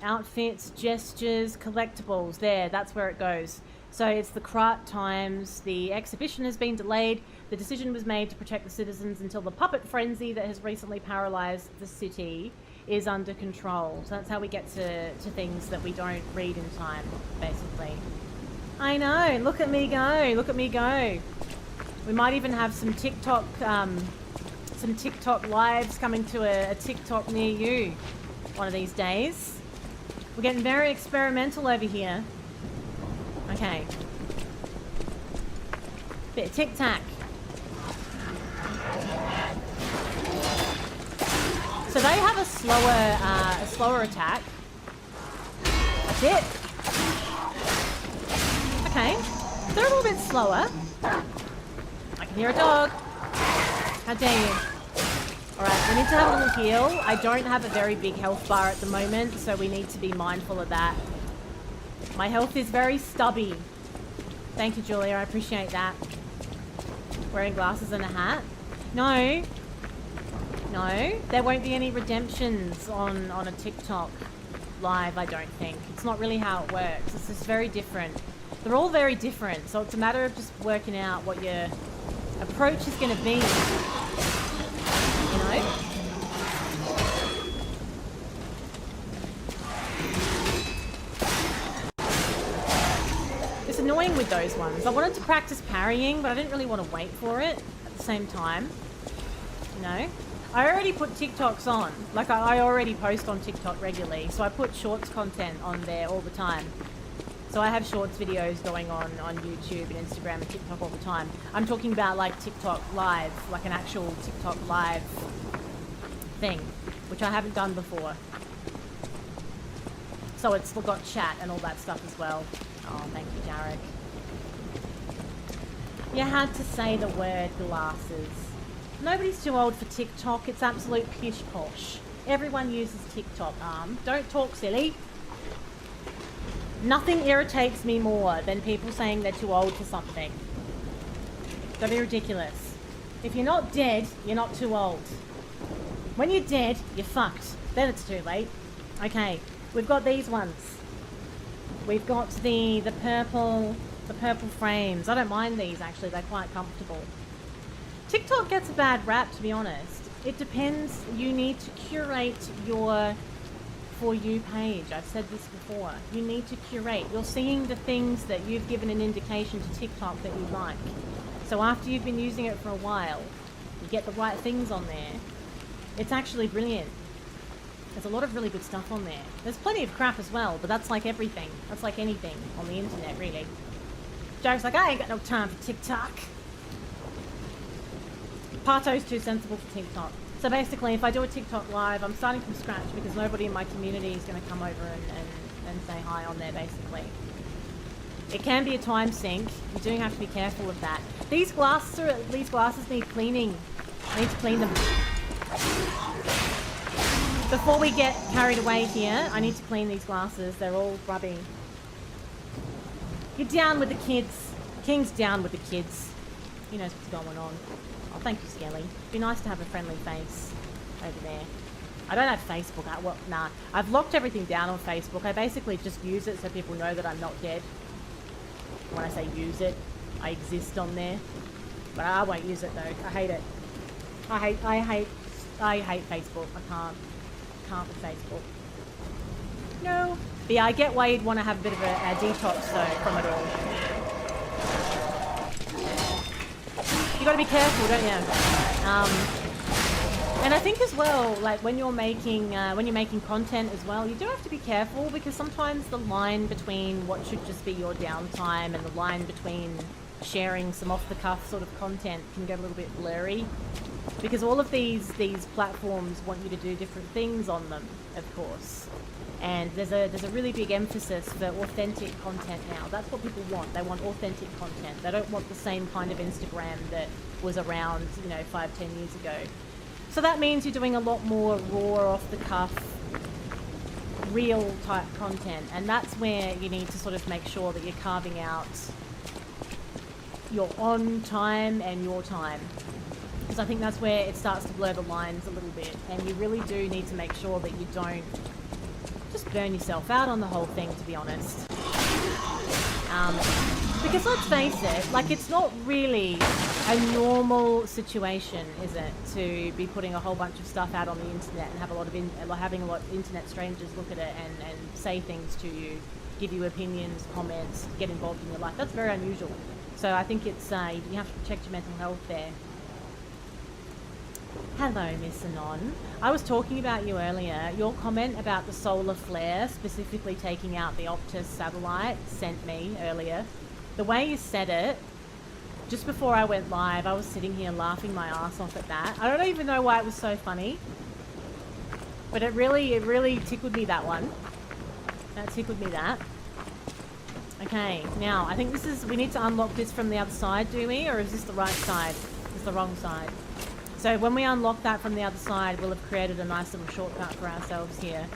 Outfits, gestures, collectibles. There, that's where it goes. So it's the Krat times. The exhibition has been delayed. The decision was made to protect the citizens until the puppet frenzy that has recently paralyzed the city is under control. So that's how we get to things that we don't read in time, basically. I know, look at me go, look at me go. We might even have some TikTok lives coming to a TikTok near you one of these days. We're getting very experimental over here. Okay. Bit of tic-tac. So they have a slower attack. That's it. Okay. They're a little bit slower. I can hear a dog. How dare you? Alright, we need to have a little heal. I don't have a very big health bar at the moment, so we need to be mindful of that. My health is very stubby. Thank you, Julia. I appreciate that. Wearing glasses and a hat? No. No. There won't be any redemptions on a TikTok live, I don't think. It's not really how it works. It's just very different. They're all very different, so it's a matter of just working out what your approach is going to be. You know? It's annoying with those ones. I wanted to practice parrying, but I didn't really want to wait for it at the same time. You know? I already put TikToks on. Like, I already post on TikTok regularly, so I put shorts content on there all the time. So I have shorts videos going on YouTube and Instagram and TikTok all the time. I'm talking about like TikTok live, like an actual TikTok live thing, which I haven't done before. So it's got chat and all that stuff as well. Oh, thank you, Jarek. You had to say the word glasses. Nobody's too old for TikTok. It's absolute pish posh. Everyone uses TikTok, Don't talk silly. Nothing irritates me more than people saying they're too old for something. Don't be ridiculous. If you're not dead, you're not too old. When you're dead, you're fucked. Then it's too late. Okay, we've got these ones. We've got the purple frames. I don't mind these actually, they're quite comfortable. TikTok gets a bad rap, to be honest. It depends. You need to curate your For You page. I've said this before. You need to curate. You're seeing the things that you've given an indication to TikTok that you like. So after you've been using it for a while, you get the right things on there. It's actually brilliant. There's a lot of really good stuff on there. There's plenty of crap as well, but that's like everything. That's like anything on the internet, really. Joke's like, I ain't got no time for TikTok. Parto's too sensible for TikTok. So basically, if I do a TikTok live, I'm starting from scratch because nobody in my community is going to come over and say hi on there, basically. It can be a time sink. You do have to be careful of that. These glasses need cleaning. I need to clean them. Before we get carried away here, I need to clean these glasses. They're all grubby. You're down with the kids. King's down with the kids. He knows what's going on. Oh, thank you, Skelly. It'd be nice to have a friendly face over there. I don't have Facebook. Nah. I've locked everything down on Facebook. I basically just use it so people know that I'm not dead. When I say use it, I exist on there. But I won't use it though. I hate it. I hate Facebook. I can't with Facebook. No. But yeah, I get why you'd want to have a bit of a detox though from it all. You gotta be careful, don't you? And I think as well, like when you're making content as well, you do have to be careful because sometimes the line between what should just be your downtime and the line between sharing some off-the-cuff sort of content can get a little bit blurry. Because all of these platforms want you to do different things on them, of course. And there's a really big emphasis for authentic content now. That's what people want. They want authentic content. They don't want the same kind of Instagram that was around, 5-10 years ago. So that means you're doing a lot more raw, off-the-cuff, real type content. And that's where you need to sort of make sure that you're carving out your on time and your time. Because I think that's where it starts to blur the lines a little bit. And you really do need to make sure that you don't just burn yourself out on the whole thing, to be honest. Because let's face it, like, it's not really a normal situation, is it, to be putting a whole bunch of stuff out on the internet and have a lot of having a lot of internet strangers look at it and say things to you, give you opinions, comments, get involved in your life. That's very unusual. So I think it's you have to protect your mental health there. Hello, Miss Anon. I was talking about you earlier. Your comment about the solar flare, specifically taking out the Optus satellite, sent me earlier. The way you said it, just before I went live, I was sitting here laughing my ass off at that. I don't even know why it was so funny, but it really tickled me, that one. That tickled me, that. Okay, now, I think this is, we need to unlock this from the other side, do we? Or is this the right side? It's the wrong side. So when we unlock that from the other side, we'll have created a nice little shortcut for ourselves here.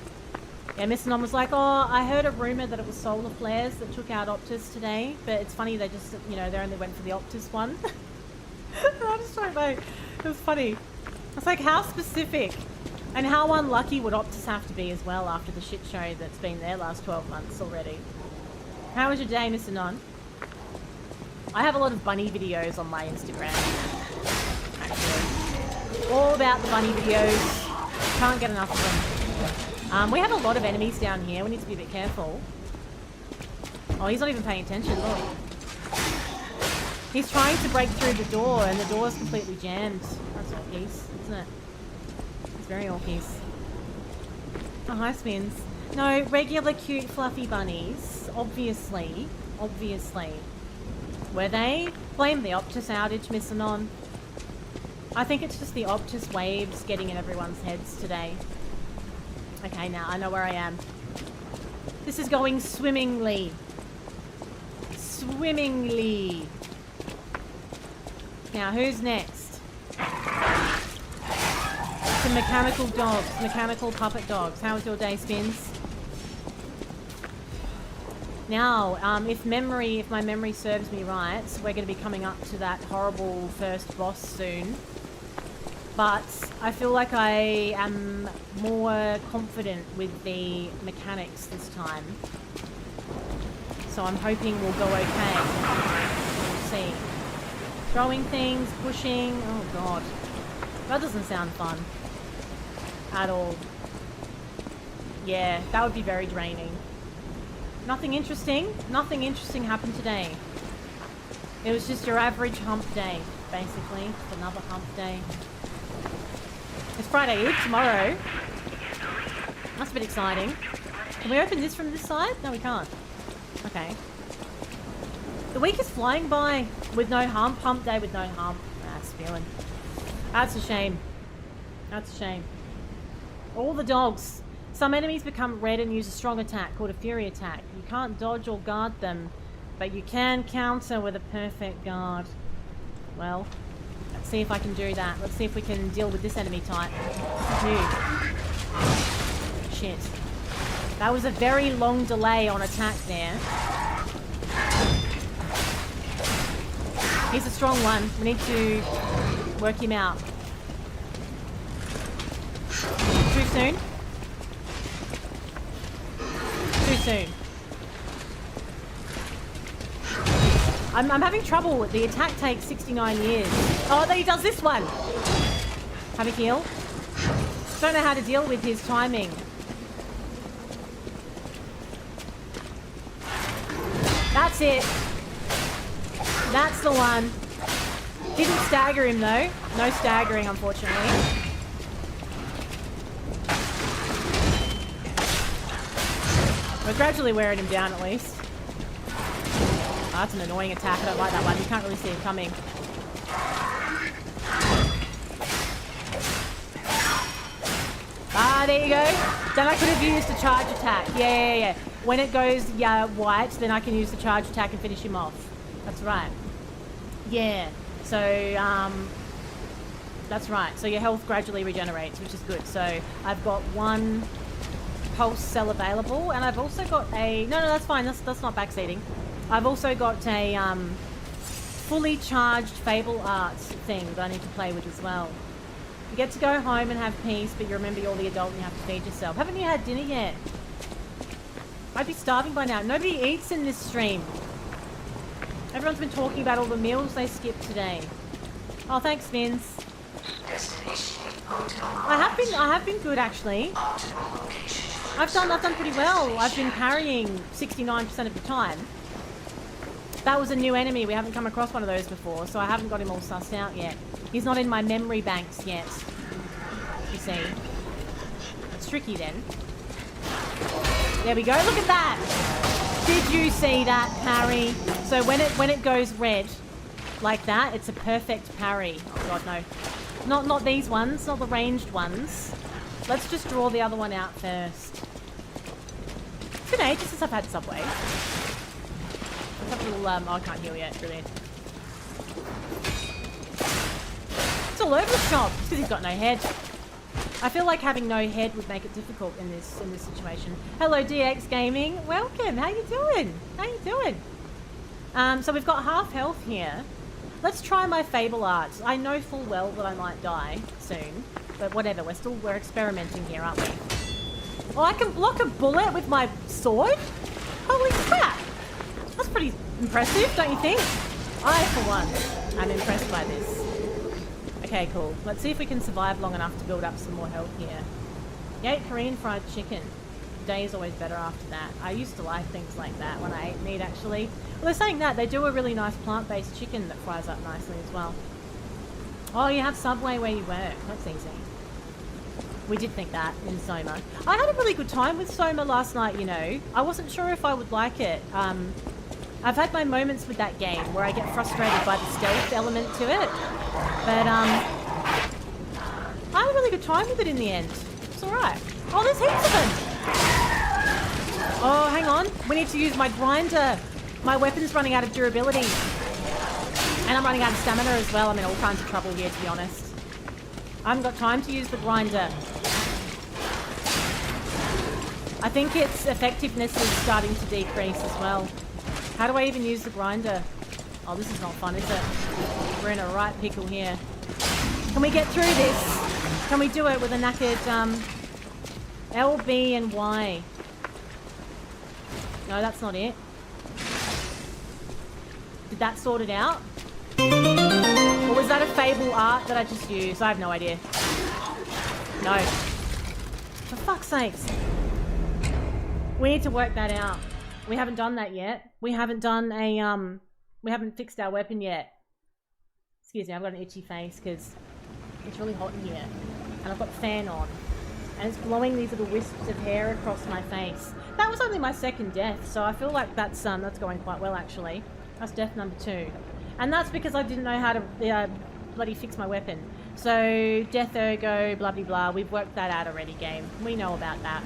Yeah, Mr. Nom was like, oh, I heard a rumour that it was solar flares that took out Optus today, but it's funny they just, you know, they only went for the Optus one. I just don't know. It was funny. It's like, how specific and how unlucky would Optus have to be as well after the shit show that's been there last 12 months already? How was your day, Mr. Non? I have a lot of bunny videos on my Instagram, actually. All about the bunny videos. Can't get enough of them. We have a lot of enemies down here. We need to be a bit careful. Oh, he's not even paying attention, look. He's trying to break through the door and the door's completely jammed. That's all piece, isn't it? It's very all piece. Oh, hi, Spins. No, regular cute fluffy bunnies. Obviously. Obviously. Were they? Blame the Optus outage, Miss Anon. I think it's just the Optus waves getting in everyone's heads today. Okay, now I know where I am. This is going swimmingly. Swimmingly. Now, who's next? Some mechanical dogs. Mechanical puppet dogs. How was your day, Spins? Now, if my memory serves me right, we're going to be coming up to that horrible first boss soon. But I feel like I am more confident with the mechanics this time. So I'm hoping we'll go okay. We'll see. Throwing things, pushing. Oh god. That doesn't sound fun. At all. Yeah, that would be very draining. Nothing interesting. Nothing interesting happened today. It was just your average hump day, basically. It's another hump day. It's Friday Eve tomorrow. That's a bit exciting. Can we open this from this side? No, we can't. Okay. The week is flying by with no hump. Hump day with no hump. That's feeling. That's a shame. That's a shame. All the dogs. Some enemies become red and use a strong attack called a fury attack. You can't dodge or guard them, but you can counter with a perfect guard. Well, let's see if I can do that. Let's see if we can deal with this enemy type. This is new. Shit. That was a very long delay on attack there. He's a strong one. We need to work him out. Too soon? Too soon. I'm having trouble. The attack takes 69 years. Oh, then he does this one. Have a heal. Don't know how to deal with his timing. That's it. That's the one. Didn't stagger him though. No staggering, unfortunately. We're gradually wearing him down at least. Oh, that's an annoying attack. I don't like that one. You can't really see it coming. Ah, there you go. Then I could have used a charge attack. Yeah. When it goes white, then I can use the charge attack and finish him off. That's right. Yeah. So, that's right. So your health gradually regenerates, which is good. So I've got one pulse cell available, and I've also got a... No, that's fine. That's not backseating. I've also got a fully charged Fable Arts thing that I need to play with as well. You get to go home and have peace, but you remember you're the adult and you have to feed yourself. Haven't you had dinner yet? I'd be starving by now. Nobody eats in this stream. Everyone's been talking about all the meals they skipped today. Oh, thanks, Vince. Destination hotel. I have been good actually. Optimal location. I've done pretty well. I've been carrying 69% of the time. That was a new enemy. We haven't come across one of those before, so I haven't got him all sussed out yet. He's not in my memory banks yet. You see. It's tricky then. There we go. Look at that. Did you see that parry? So when it goes red like that, it's a perfect parry. Oh god, no. Not these ones, not the ranged ones. Let's just draw the other one out first. It's been ages since I've had Subway. Let's have a little, oh, I can't heal yet. Brilliant. It's all over the shop. It's because he's got no head. I feel like having no head would make it difficult in this situation. Hello, DX Gaming. Welcome. How you doing? How you doing? So we've got half health here. Let's try my Fable Arts. I know full well that I might die soon, but whatever. We're experimenting here, aren't we? Oh, I can block a bullet with my sword? Holy crap! That's pretty impressive, don't you think? I, for one, am impressed by this. Okay, cool. Let's see if we can survive long enough to build up some more health here. Yay, Korean fried chicken. Day is always better after that. I used to like things like that when I ate meat, actually. Well, they're saying that. They do a really nice plant-based chicken that fries up nicely as well. Oh, you have Subway where you work. That's easy. We did think that in Soma. I had a really good time with Soma last night, you know. I wasn't sure if I would like it. I've had my moments with that game where I get frustrated by the stealth element to it. But, I had a really good time with it in the end. It's alright. Oh, there's heaps of them! Oh, hang on. We need to use my grinder. My weapon's running out of durability. And I'm running out of stamina as well. I'm in all kinds of trouble here, to be honest. I haven't got time to use the grinder. I think its effectiveness is starting to decrease as well. How do I even use the grinder? Oh, this is not fun, is it? We're in a right pickle here. Can we get through this? Can we do it with a knackered, L, B, and Y? No, that's not it. Did that sort it out? Or was that a Fable art that I just used? I have no idea. No. For fuck's sakes. We need to work that out. We haven't done that yet. We haven't done a, we haven't fixed our weapon yet. Excuse me, I've got an itchy face because it's really hot in here. And I've got the fan on. And it's blowing these little wisps of hair across my face. That was only my second death, so I feel like that's going quite well, actually. That's death number 2. And that's because I didn't know how to bloody fix my weapon. So, death ergo, blah blah blah. We've worked that out already, game. We know about that.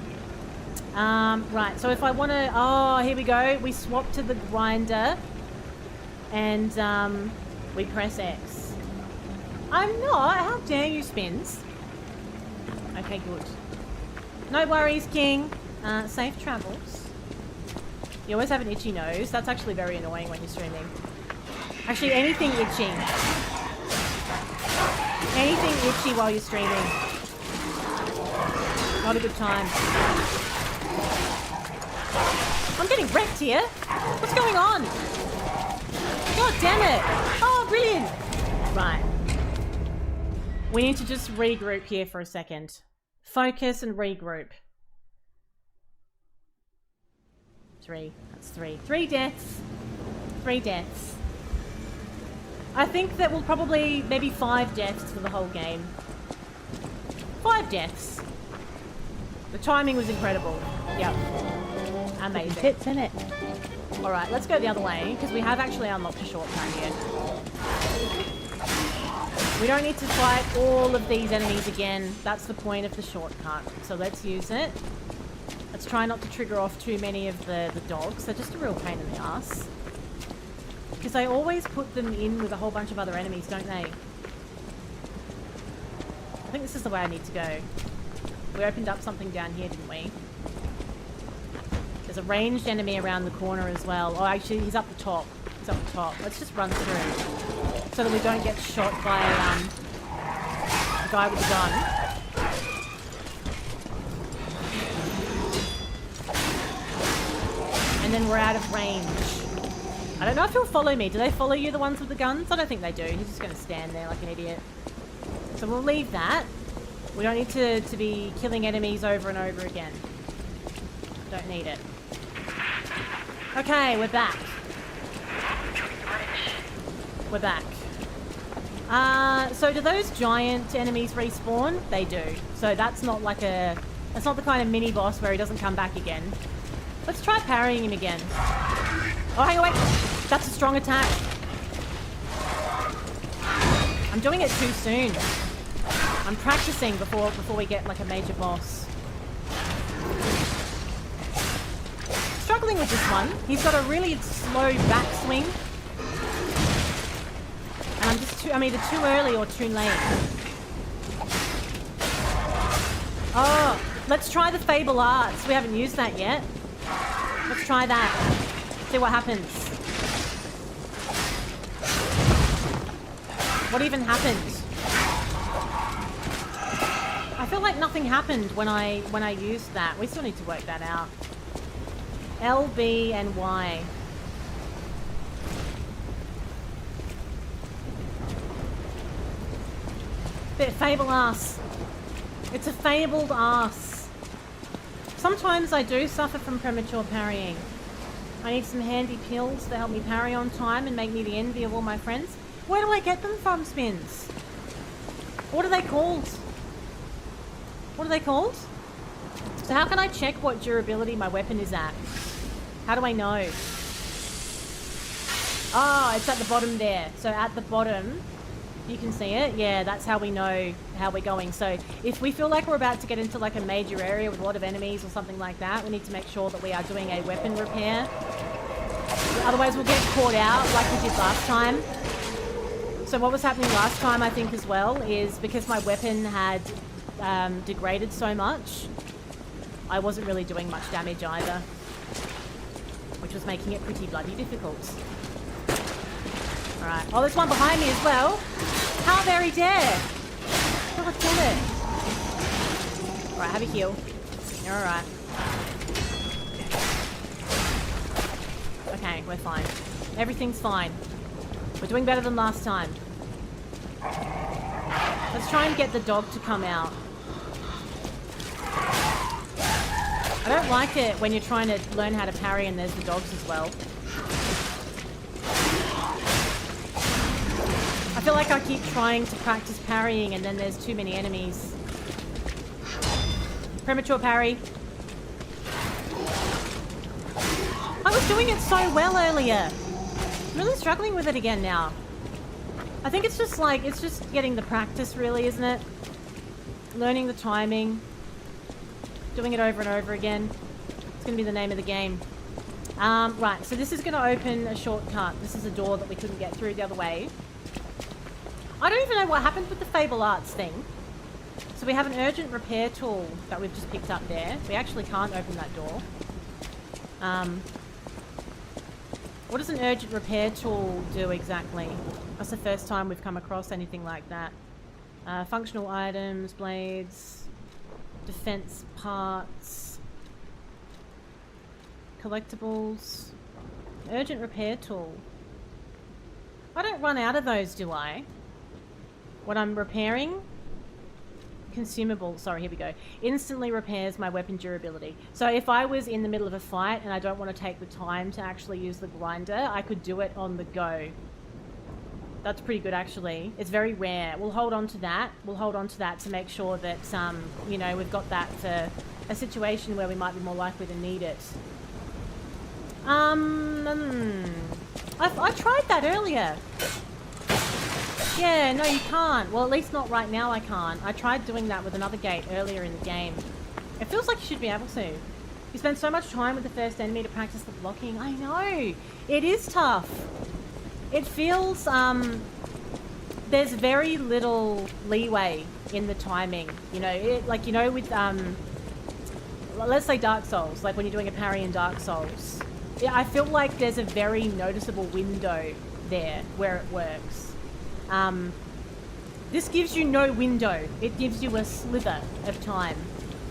Right, so if I want to... Oh, here we go. We swap to the grinder. And, we press X. I'm not. How dare you, Spins? Okay, good. No worries, King. Safe travels. You always have an itchy nose. That's actually very annoying when you're streaming. Actually, anything itchy. Anything itchy while you're streaming. Not a good time. I'm getting wrecked here. What's going on? God damn it. Oh, brilliant. Right. We need to just regroup here for a second. Focus and regroup. 3. That's 3. 3 deaths. 3 deaths. I think that we'll probably maybe 5 deaths for the whole game. 5 deaths. The timing was incredible. Yep. Amazing. Hits in it. Alright, let's go the other way, because we have actually unlocked a shortcut here. We don't need to fight all of these enemies again. That's the point of the shortcut. So let's use it. Let's try not to trigger off too many of the dogs. They're just a real pain in the ass. Because they always put them in with a whole bunch of other enemies, don't they? I think this is the way I need to go. We opened up something down here, didn't we? There's a ranged enemy around the corner as well. Oh, actually, he's up the top. He's up the top. Let's just run through so that we don't get shot by a guy with a gun. and then we're out of range. I don't know if he'll follow me. Do they follow you, the ones with the guns? I don't think they do. He's just going to stand there like an idiot. So we'll leave that. We don't need to be killing enemies over and over again. Don't need it. Okay, we're back. We're back. So do those giant enemies respawn? They do. So that's not like a... That's not the kind of mini-boss where he doesn't come back again. Let's try parrying him again. Oh, hang on, wait. That's a strong attack. I'm doing it too soon. I'm practicing before we get like a major boss. Struggling with this one. He's got a really slow backswing. And I'm either too early or too late. Oh, let's try the Fable Arts. We haven't used that yet. Let's try that. See what happens. What even happened? I feel like nothing happened when I used that. We still need to work that out. L, B, and Y. Fable ass. It's a fabled ass. Sometimes I do suffer from premature parrying. I need some handy pills to help me parry on time and make me the envy of all my friends. Where do I get them from, Spins? What are they called? What are they called? So how can I check what durability my weapon is at? How do I know? Oh, it's at the bottom there. So at the bottom, you can see it. Yeah, that's how we know how we're going. So if we feel like we're about to get into like a major area with a lot of enemies or something like that, we need to make sure that we are doing a weapon repair. Otherwise we'll get caught out like we did last time. So what was happening last time, I think, as well, is because my weapon had degraded so much, I wasn't really doing much damage either, which was making it pretty bloody difficult. Alright. Oh, there's one behind me as well. How very dare! God damn it. Alright, have a heal. You're alright. Okay, we're fine. Everything's fine. We're doing better than last time. Let's try and get the dog to come out. I don't like it when you're trying to learn how to parry and there's the dogs as well. I feel like I keep trying to practice parrying and then there's too many enemies. Premature parry. I was doing it so well earlier. I'm really struggling with it again now. I think it's just like, it's just getting the practice really, isn't it? Learning the timing. Doing it over and over again. It's going to be the name of the game. Right, so this is going to open a shortcut. This is a door that we couldn't get through the other way. I don't even know what happened with the Fable Arts thing. So we have an urgent repair tool that we've just picked up there. We actually can't open that door. What does an urgent repair tool do exactly? That's the first time we've come across anything like that. Functional items, blades, defense parts, collectibles, urgent repair tool. I don't run out of those, do I? What I'm repairing? Consumable, sorry, here we go. Instantly repairs my weapon durability. So if I was in the middle of a fight and I don't want to take the time to actually use the grinder, I could do it on the go. That's pretty good, actually. It's very rare. We'll hold on to that. We'll hold on to that to make sure that, you know, we've got that for a situation where we might be more likely to need it. I tried that earlier. Yeah, no, you can't. Well, at least not right now I can't. I tried doing that with another gate earlier in the game. It feels like you should be able to. You spend so much time with the first enemy to practice the blocking. I know. It is tough. It feels, there's very little leeway in the timing. You know, like, you know, with, let's say Dark Souls, like when you're doing a parry in Dark Souls. Yeah, I feel like there's a very noticeable window there where it works. This gives you no window. It gives you a slither of time.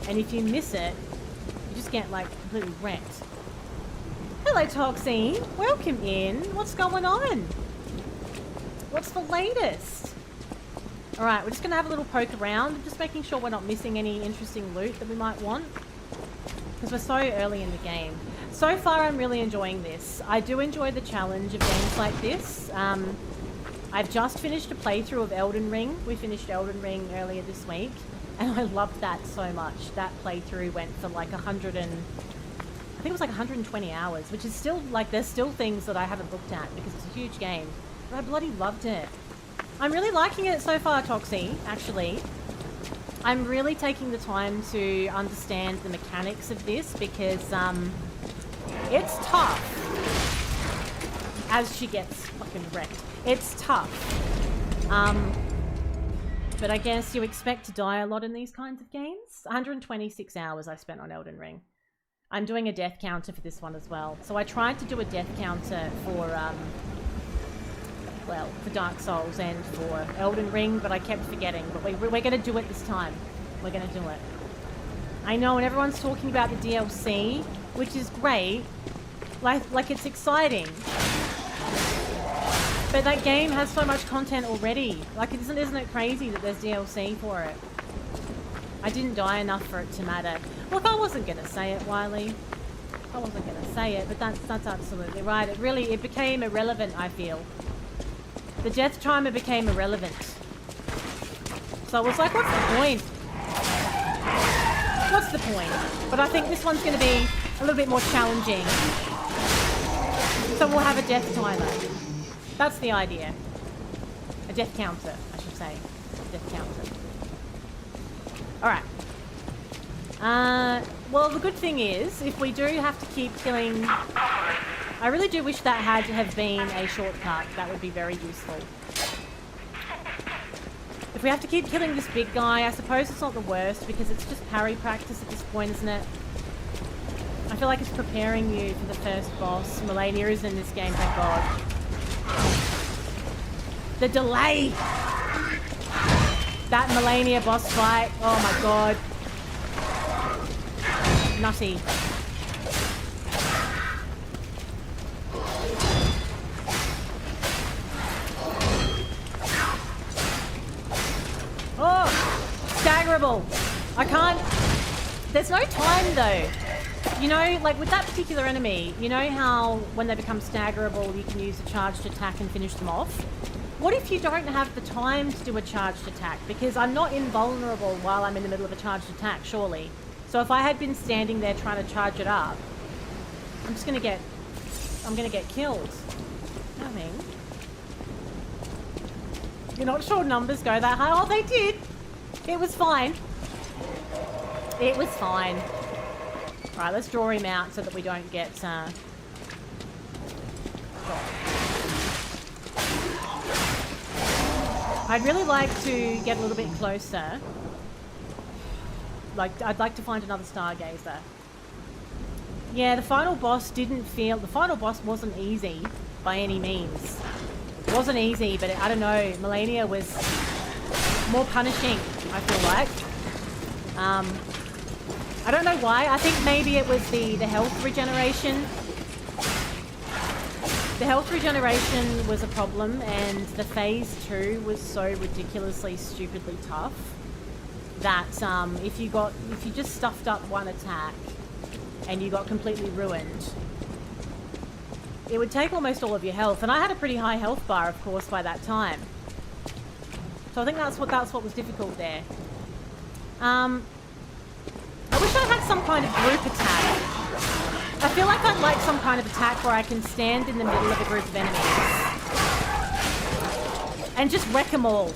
And if you miss it, you just get, like, completely wrecked. hello, Toxie. Welcome in. What's going on? What's the latest? Alright, we're just going to have a little poke around. Just making sure we're not missing any interesting loot that we might want. Because we're so early in the game. So far, I'm really enjoying this. I do enjoy the challenge of games like this. I've just finished a playthrough of Elden Ring. We finished Elden Ring earlier this week. And I loved that so much. That playthrough went for like 100 and... I think it was like 120 hours, which is still, like, there's still things that I haven't looked at because it's a huge game. But I bloody loved it. I'm really liking it so far, Toxie, actually. I'm really taking the time to understand the mechanics of this because, it's tough. As she gets fucking wrecked. It's tough. But I guess you expect to die a lot in these kinds of games. 126 hours I spent on Elden Ring. I'm doing a death counter for this one as well. So I tried to do a death counter for, well, for Dark Souls and for Elden Ring, but I kept forgetting. But we're going to do it this time. We're going to do it. I know, and everyone's talking about the DLC, which is great. Like it's exciting. But that game has so much content already. Like, isn't it crazy that there's DLC for it? I didn't die enough for it to matter. Look, I wasn't going to say it, Wiley. I wasn't going to say it, but that's absolutely right. It became irrelevant, I feel. The death timer became irrelevant. So I was like, what's the point? What's the point? But I think this one's going to be a little bit more challenging. So we'll have a death timer. That's the idea. A death counter, I should say. Death counter. Alright. Well, the good thing is, if we do have to keep killing... I really do wish that had to have been a shortcut. That would be very useful. If we have to keep killing this big guy, I suppose it's not the worst, because it's just parry practice at this point, isn't it? I feel like it's preparing you for the first boss. Melania is in this game, thank God. The delay! That Melania boss fight, oh my God. Nutty. Oh! Staggerable! I can't... There's no time though. You know, like with that particular enemy, you know how when they become staggerable you can use a charged attack and finish them off? What if you don't have the time to do a charged attack? Because I'm not invulnerable while I'm in the middle of a charged attack, surely. So if I had been standing there trying to charge it up, I'm gonna get killed. I mean, you're not sure numbers go that high? Oh, they did! It was fine. It was fine. Right, let's draw him out so that we don't get, I'd really like to get a little bit closer. Like, I'd like to find another stargazer. Yeah, the final boss wasn't easy by any means. It wasn't easy, but I don't know, Melania was more punishing, I feel like. I don't know why. I think maybe it was the health regeneration. The health regeneration was a problem, and the phase 2 was so ridiculously, stupidly tough that if you just stuffed up one attack and you got completely ruined, it would take almost all of your health. And I had a pretty high health bar, of course, by that time. So I think that's what was difficult there. I wish I had some kind of group attack. I feel like I'd like some kind of attack where I can stand in the middle of a group of enemies and just wreck them all.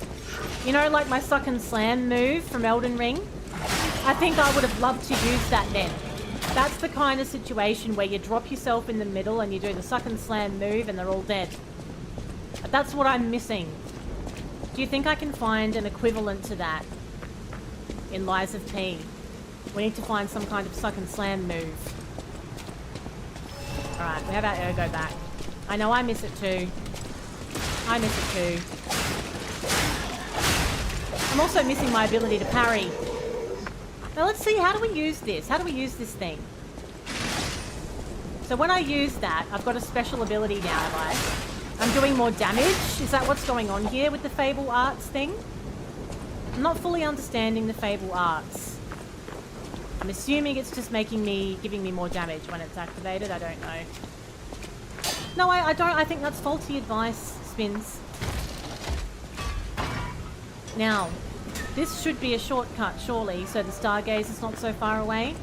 You know, like my suck and slam move from Elden Ring? I think I would have loved to use that then. That's the kind of situation where you drop yourself in the middle and you do the suck and slam move and they're all dead. That's what I'm missing. Do you think I can find an equivalent to that in liesofp? We need to find some kind of suck and slam move. Alright, we have our ergo back. I know I miss it too. I miss it too. I'm also missing my ability to parry. Now let's see, how do we use this? How do we use this thing? So when I use that, I've got a special ability now, have I? I'm doing more damage? Is that what's going on here with the Fable Arts thing? I'm not fully understanding the Fable Arts. I'm assuming it's just giving me more damage when it's activated. I don't know. No, I don't. I think that's faulty advice, Spins. Now, this should be a shortcut, surely, so the Stargaze is not so far away.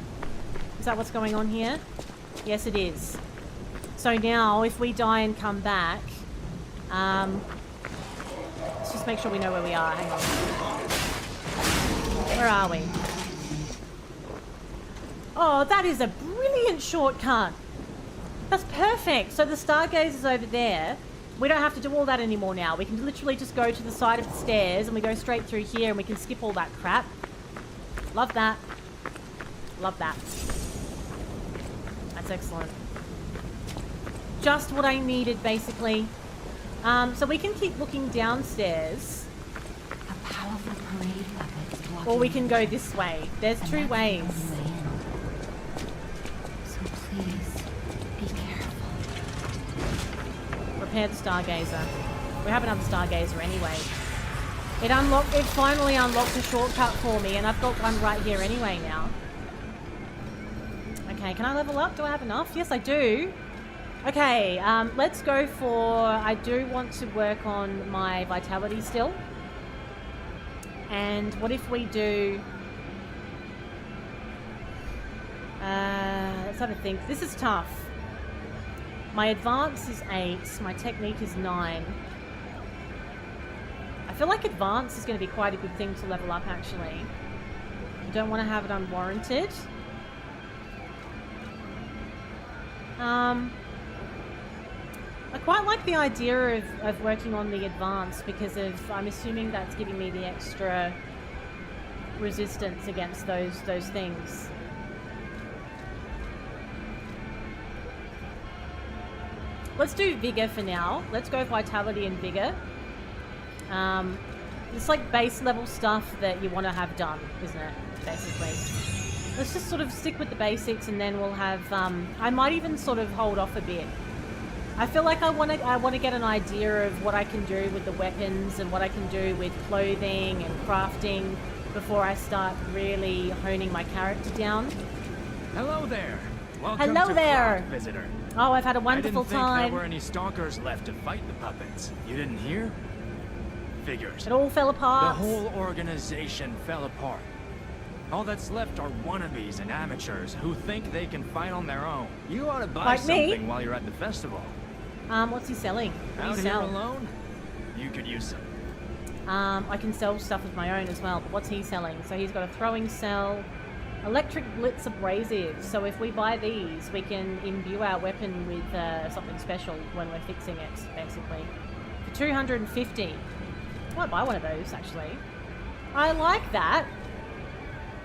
Is that what's going on here? Yes, it is. So now, if we die and come back, let's just make sure we know where we are. Hang on. Where are we? Oh, that is a brilliant shortcut. That's perfect. So the Stargaze is over there. We don't have to do all that anymore now. We can literally just go to the side of the stairs and we go straight through here and we can skip all that crap. Love that. Love that. That's excellent. Just what I needed, basically. So we can keep looking downstairs. A powerful parade puppet is blocking. Or we can go this way. There's And two that's the ways. only way in. So please, be careful. Repair the Stargazer. We have another Stargazer anyway. It finally unlocked a shortcut for me, and I've got one right here anyway now. Okay, can I level up? Do I have enough? Yes, I do. Okay, let's go for... I do want to work on my vitality still. And what if we do... let's have a think. This is tough. My advance is 8. My technique is 9. I feel like advance is going to be quite a good thing to level up, actually. I don't want to have it unwarranted. I quite like the idea of working on the advance because I'm assuming that's giving me the extra resistance against those things. Let's do Vigor for now. Let's go Vitality and Vigor. It's like base level stuff that you want to have done, isn't it? Basically. Let's just sort of stick with the basics and then we'll have... I might even sort of hold off a bit. I feel like I want to get an idea of what I can do with the weapons and what I can do with clothing and crafting before I start really honing my character down. Hello there. Welcome Hello to there. Krat, visitor. Oh, I've had a wonderful I didn't think time. there were any stalkers left to fight the puppets. You didn't hear? Figures. It all fell The apart. whole organization fell apart. All that's left are wannabes and amateurs who think they can fight on their own. You ought to buy Like me? something while you're at the festival. What's he selling? What do Out you here sell? alone? You could use some. I can sell stuff of my own as well, but what's he selling? So he's got a throwing cell, electric blitz abrasive. So if we buy these, we can imbue our weapon with something special when we're fixing it, basically. For 250. I might buy one of those, actually. I like that.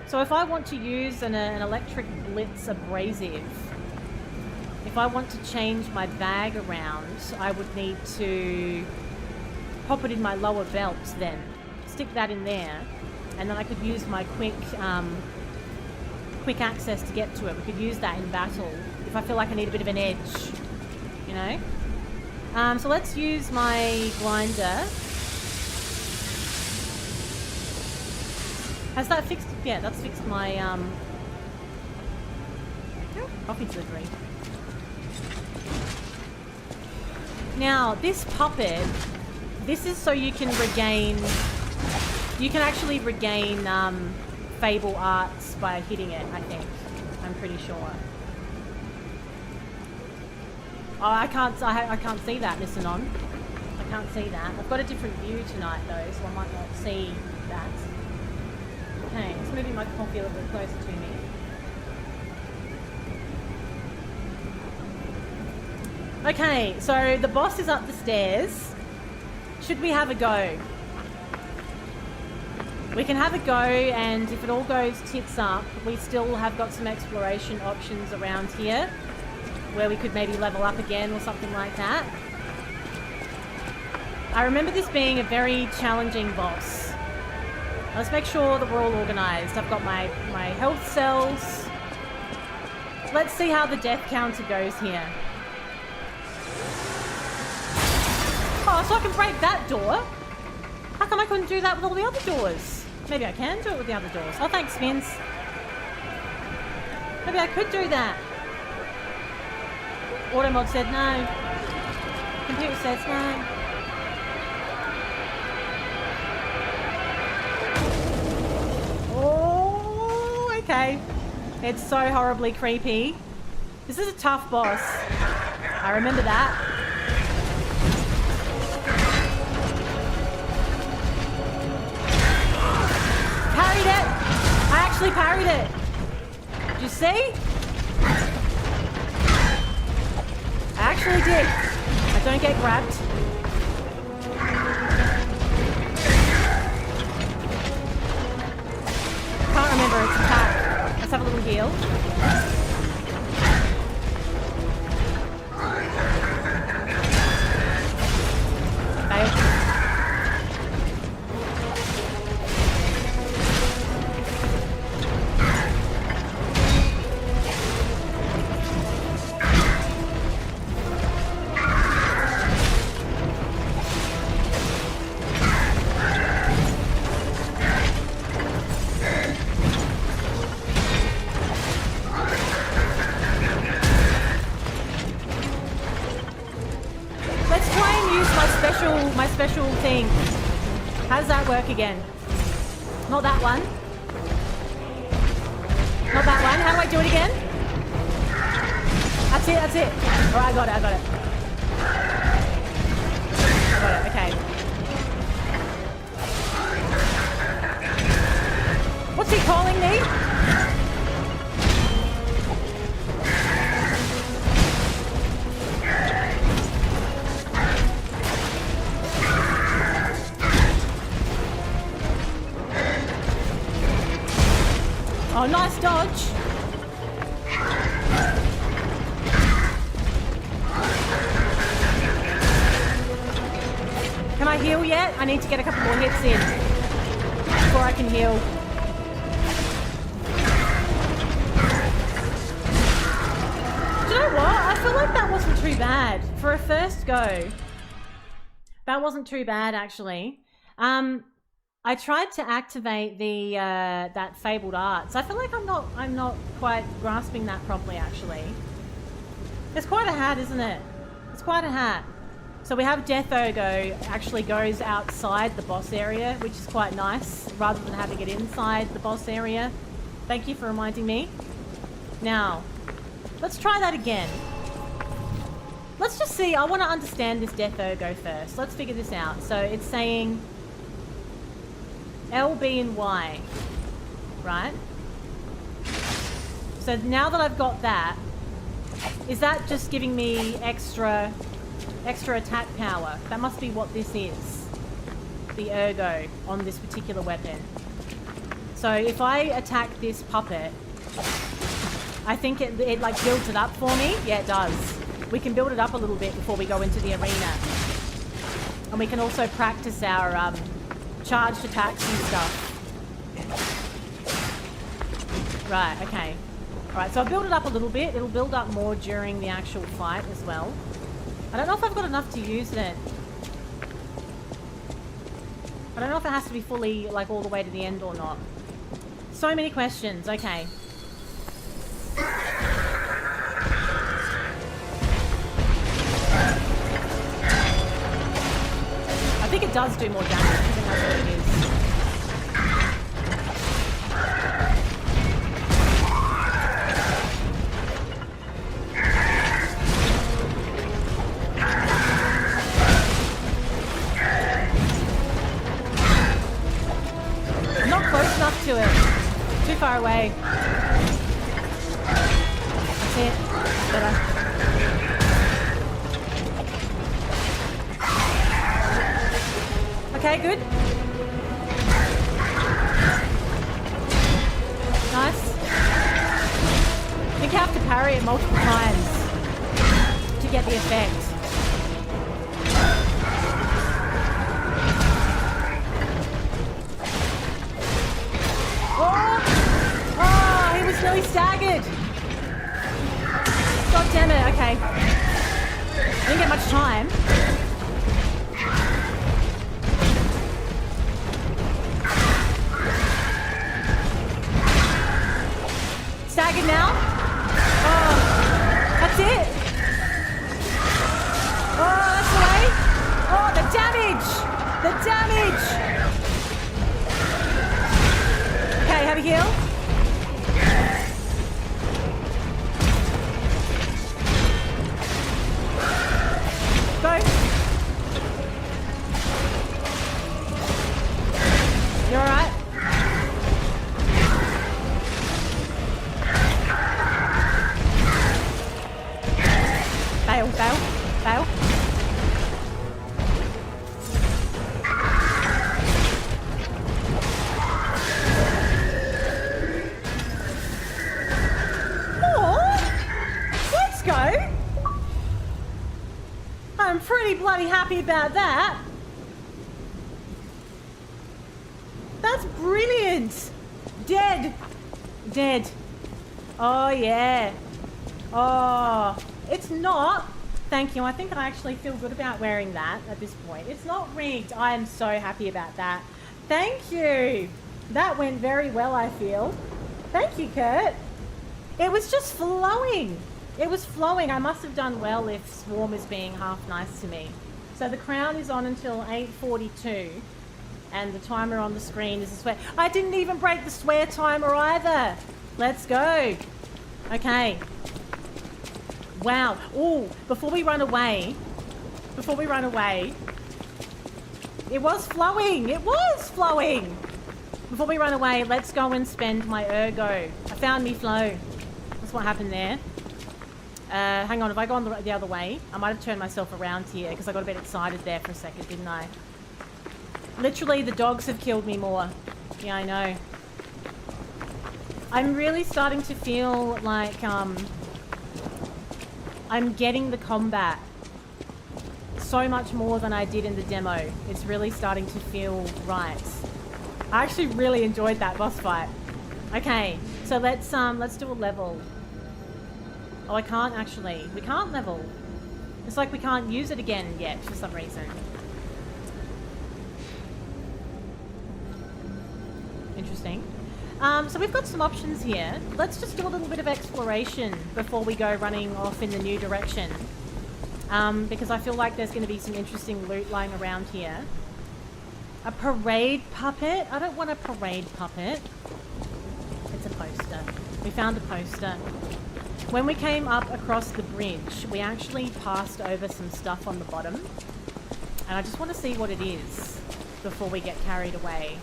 So if I want to use an electric blitz abrasive, if I want to change my bag around, I would need to pop it in my lower belt then. Stick that in there, and then I could use my quick access to get to it. We could use that in battle if I feel like I need a bit of an edge, you know? So let's use my grinder. Has that fixed? Yeah, that's fixed my coffee delivery. Now, this puppet, this is so you can actually regain Fable Arts by hitting it, I think. I'm pretty sure. Oh, I can't see that, Mr. Non. I can't see that. I've got a different view tonight, though, so I might not see that. Okay, just moving my coffee a little bit closer to me. Okay, so the boss is up the stairs. Should we have a go? We can have a go, and if it all goes tits up, we still have got some exploration options around here where we could maybe level up again or something like that. I remember this being a very challenging boss. Let's make sure that we're all organised. I've got my health cells. Let's see how the death counter goes here. Oh, so I can break that door? How come I couldn't do that with all the other doors? Maybe I can do it with the other doors. Oh, thanks, Spins. Maybe I could do that. Automod said no. Computer says no. Oh, okay. It's so horribly creepy. This is a tough boss. I remember that. Parried it! I actually parried it! Did you see? I actually did. I don't get grabbed. Can't remember its attack. Let's have a little heal. Fail. My special thing. How does that work again? Not that one. Not that one. How do I do it again? That's it, that's it. Alright, I got it, I got it. I got it, okay. What's he calling me? Oh, nice dodge. Can I heal yet? I need to get a couple more hits in before I can heal. Do you know what? I feel like that wasn't too bad. For a first go, that wasn't too bad, actually. I tried to activate the that fabled art, so I feel like I'm not quite grasping that properly, actually. It's quite a hat, isn't it? It's quite a hat. So we have Death Ergo actually goes outside the boss area, which is quite nice, rather than having it inside the boss area. Thank you for reminding me. Now, let's try that again. Let's just see, I want to understand this Death Ergo first. Let's figure this out. So it's saying L, B, and Y, right? So now that I've got that, is that just giving me extra attack power? That must be what this is, the Ergo on this particular weapon. So if I attack this puppet, I think it like builds it up for me. Yeah, it does. We can build it up a little bit before we go into the arena. And we can also practice our charged attacks and stuff. Right, okay. Alright, so I'll build it up a little bit. It'll build up more during the actual fight as well. I don't know if I've got enough to use it. I don't know if it has to be fully, like, all the way to the end or not. So many questions, okay. I think it does do more damage. I think that's what it is. I'm not close enough to it. Too far away. That's it. Better. Okay, good. Nice. I think you have to parry it multiple times to get the effect. Oh! Oh, he was nearly staggered. damn it. Okay. I didn't get much time. Staggered now. Oh, that's it. Oh, that's the way. Oh, the damage. The damage. Okay, have a heal. Go. You alright? Fail, fail, fail. Let's go. I'm pretty bloody happy about that. That's brilliant. Dead. Dead. Oh, yeah. Oh, it's not. Thank you. I think I actually feel good about wearing that at this point. It's not rigged. I am so happy about that. Thank you. That went very well, I feel. Thank you, Kurt. It was just flowing. It was flowing. I must have done well if Swarm is being half nice to me. So the crown is on until 8:42. And the timer on the screen is a swear. I didn't even break the swear timer either. Let's go. Okay. Wow. Oh, before we run away. It was flowing. It was flowing. Before we run away, let's go and spend my ergo. I found me flow. That's what happened there. Hang on, if I go on the other way, I might have turned myself around here because I got a bit excited there for a second, didn't I? Literally, the dogs have killed me more. Yeah, I know. I'm really starting to feel like, I'm getting the combat so much more than I did in the demo. It's really starting to feel right. I actually really enjoyed that boss fight. Okay, so let's do a level. Oh, I can't actually. We can't level. It's like we can't use it again yet for some reason. Interesting. So we've got some options here. Let's just do a little bit of exploration before we go running off in the new direction. Because I feel like there's going to be some interesting loot lying around here. A parade puppet? I don't want a parade puppet. It's a poster. We found a poster. When we came up across the bridge, we actually passed over some stuff on the bottom. And I just want to see what it is before we get carried away.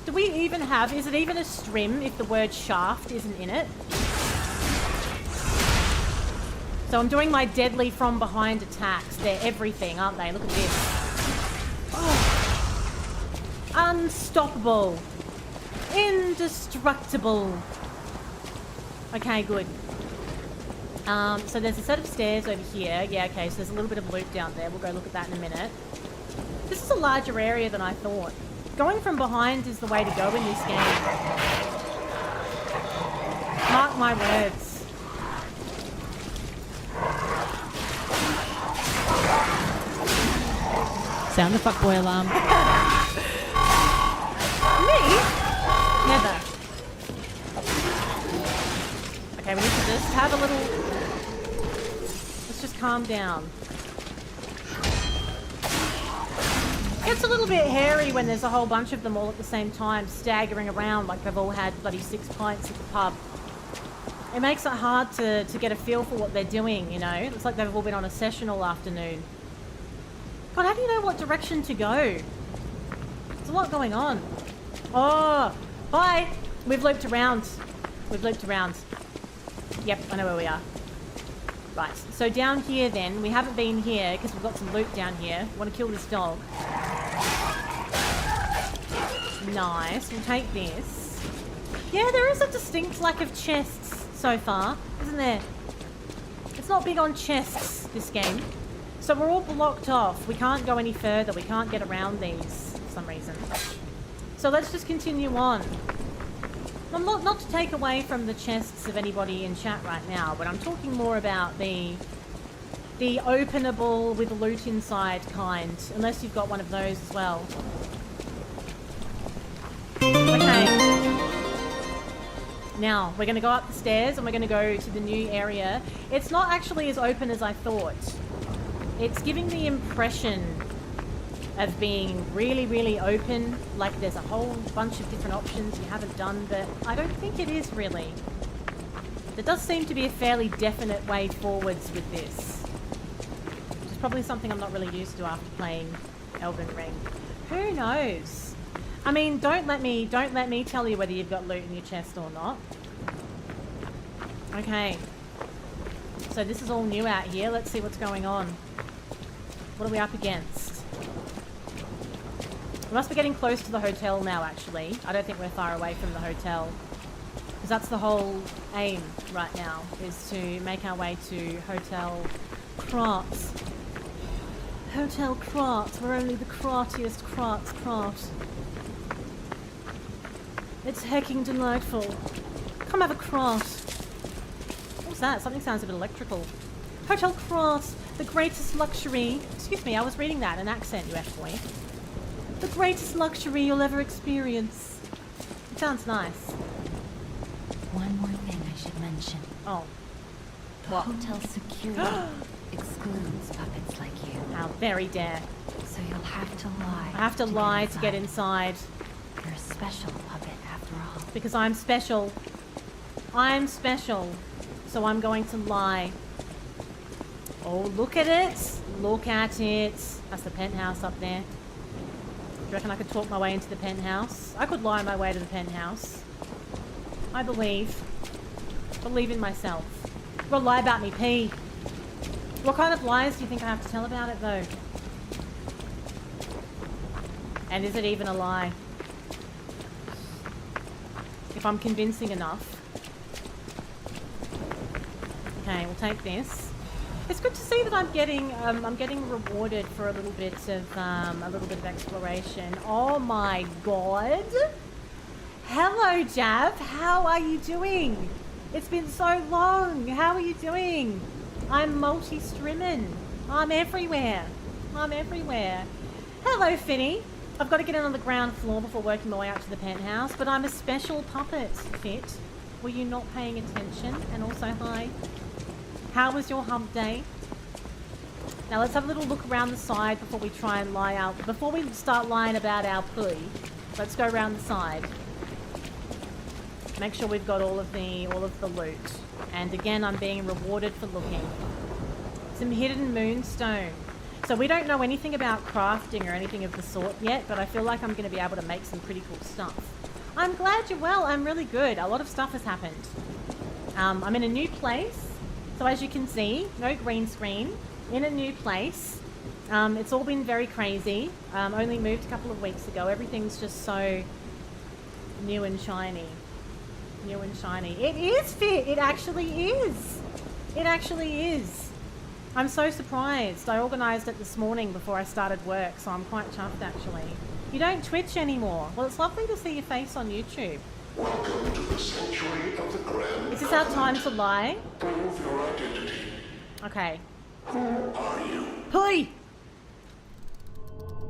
Do we even have... Is it even a strim if the word shaft isn't in it? So I'm doing my deadly from behind attacks. They're everything, aren't they? Look at this. Oh. Unstoppable. Indestructible. Okay, good. So there's a set of stairs over here. Yeah, okay, so there's a little bit of loot down there. We'll go look at that in a minute. This is a larger area than I thought. Going from behind is the way to go in this game. Mark my words. Sound the fuckboy alarm. Me? Never. Okay, we need to just have a little... Let's just calm down. It's a little bit hairy when there's a whole bunch of them all at the same time, staggering around like they've all had bloody 6 pints at the pub. It makes it hard to get a feel for what they're doing, you know? It's like they've all been on a session all afternoon. God, how do you know what direction to go? There's a lot going on. Oh, bye! We've looped around. We've looped around. Yep, I know where we are. Right, so down here then, we haven't been here because we've got some loot down here. We want to kill this dog. Nice, we'll take this. Yeah, there is a distinct lack of chests so far, isn't there? It's not big on chests, this game. So we're all blocked off. We can't go any further. We can't get around these for some reason. So let's just continue on. I'm not to take away from the chests of anybody in chat right now, but I'm talking more about the openable with loot inside kind, unless you've got one of those as well. Okay. Now, we're going to go up the stairs and we're going to go to the new area. It's not actually as open as I thought. It's giving the impression of being really, really open, like there's a whole bunch of different options you haven't done, but I don't think it is really. There does seem to be a fairly definite way forwards with this, which is probably something I'm not really used to after playing Elden Ring. Who knows? I mean, don't let me tell you whether you've got loot in your chest or not. Okay. So this is all new out here. Let's see what's going on. What are we up against? We must be getting close to the hotel now, actually. I don't think we're far away from the hotel. Because that's the whole aim right now, is to make our way to Hotel Krat. Hotel Krat, where only the Kratiest Krats Krat. It's hecking delightful. Come have a Krat. What's that? Something sounds a bit electrical. Hotel Krat, the greatest luxury. Excuse me, I was reading that in accent, you F-boy. The greatest luxury you'll ever experience. It sounds nice. One more thing I should mention. Oh. The What? hotel security excludes puppets like you. How very dare. So you'll have to lie. I have to lie to get inside. You're a special puppet after all. Because I'm special. I'm special. So I'm going to lie. Oh, look at it. Look at it. That's the penthouse up there. Do you reckon I could talk my way into the penthouse? I could lie my way to the penthouse. I believe. Believe in myself. You've got to lie about me, P. What kind of lies do you think I have to tell about it, though? And is it even a lie? If I'm convincing enough. Okay, we'll take this. It's good to see that I'm getting rewarded for a little bit of exploration. Oh my god! Hello, Jav. How are you doing? It's been so long. How are you doing? I'm multi-streaming. I'm everywhere. I'm everywhere. Hello, Finny. I've got to get in on the ground floor before working my way up to the penthouse, but I'm a special puppet, Fit. Were you not paying attention? And also, hi. How was your hump day? Now let's have a little look around the side before we try and lie out. Before we start lying about our poo, let's go around the side. Make sure we've got all of the loot. And again, I'm being rewarded for looking. Some hidden moonstone. So we don't know anything about crafting or anything of the sort yet, but I feel like I'm going to be able to make some pretty cool stuff. I'm glad you're well. I'm really good. A lot of stuff has happened. I'm in a new place. So as you can see, no green screen, in a new place. It's all been very crazy. Only moved a couple of weeks ago. Everything's just so new and shiny. New and shiny. It is Fit. It actually is. It actually is. I'm so surprised. I organised it this morning before I started work, so I'm quite chuffed actually. You don't Twitch anymore. Well, it's lovely to see your face on YouTube. Welcome to the sanctuary of the Grand. Is this our time to lie? Prove your identity. Okay. Who are you? Pui!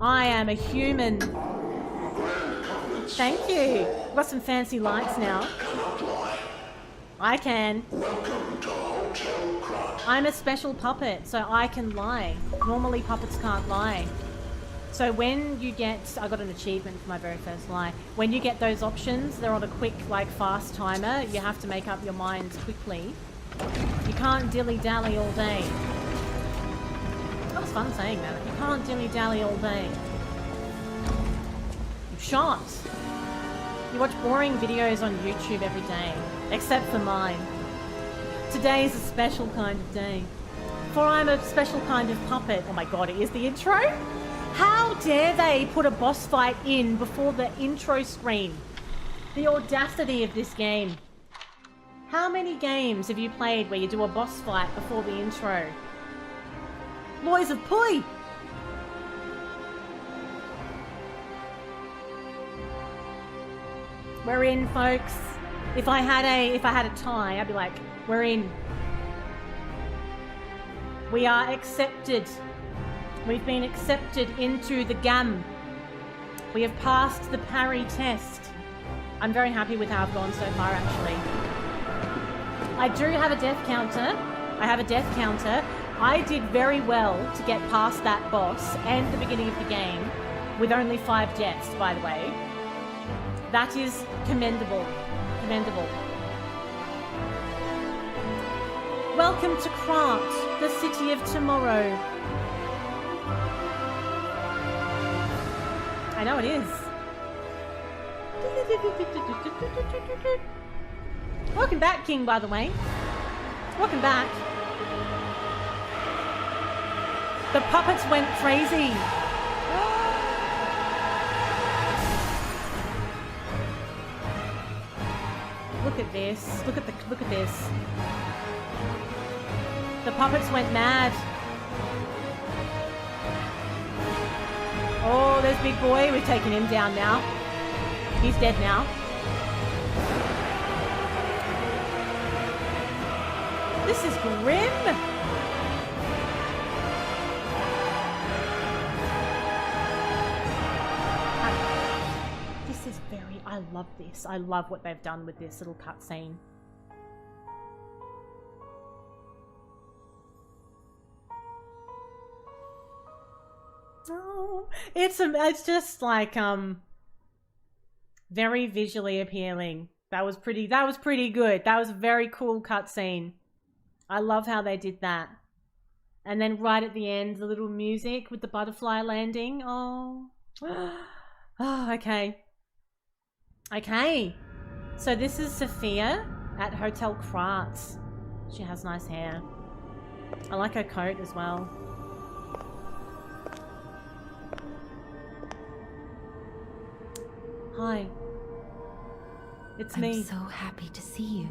I am a human. Grand Covenants. Thank you. I've got some fancy lights now. Cannot lie. I can. Welcome to Hotel Krat. I'm a special puppet, so I can lie. Normally puppets can't lie. So when you get... I got an achievement for my very first lie. When you get those options, they're on a quick, like, fast timer. You have to make up your mind quickly. You can't dilly-dally all day. That was fun saying that. You can't dilly-dally all day. You shan't. You watch boring videos on YouTube every day. Except for mine. Today is a special kind of day. For I'm a special kind of puppet. Oh my god, it is the intro? How dare they put a boss fight in before the intro screen? The audacity of this game. How many games have you played where you do a boss fight before the intro? Liesofp! We're in, folks. If I had a tie, I'd be like, we're in. We are accepted. We've been accepted into the GAM. We have passed the parry test. I'm very happy with how I've gone so far, actually. I do have a death counter. I have a death counter. I did very well to get past that boss and the beginning of the game with only 5 deaths, by the way. That is commendable. Commendable. Welcome to Krat, the city of tomorrow. I know it is. Welcome back, King, by the way. Welcome back. The puppets went crazy. Look at this. Look at this. The puppets went mad. Oh, there's Big Boy. We've taken him down now. He's dead now. This is grim. This is very... I love this. I love what they've done with this little cutscene. Oh, it's just like very visually appealing. That was pretty good. That was a very cool cutscene. I love how they did that. And then right at the end, the little music with the butterfly landing. Oh. Oh, okay. Okay. So this is Sophia at Hotel Krat. She has nice hair. I like her coat as well. Hi. It's me. I'm so happy to see you.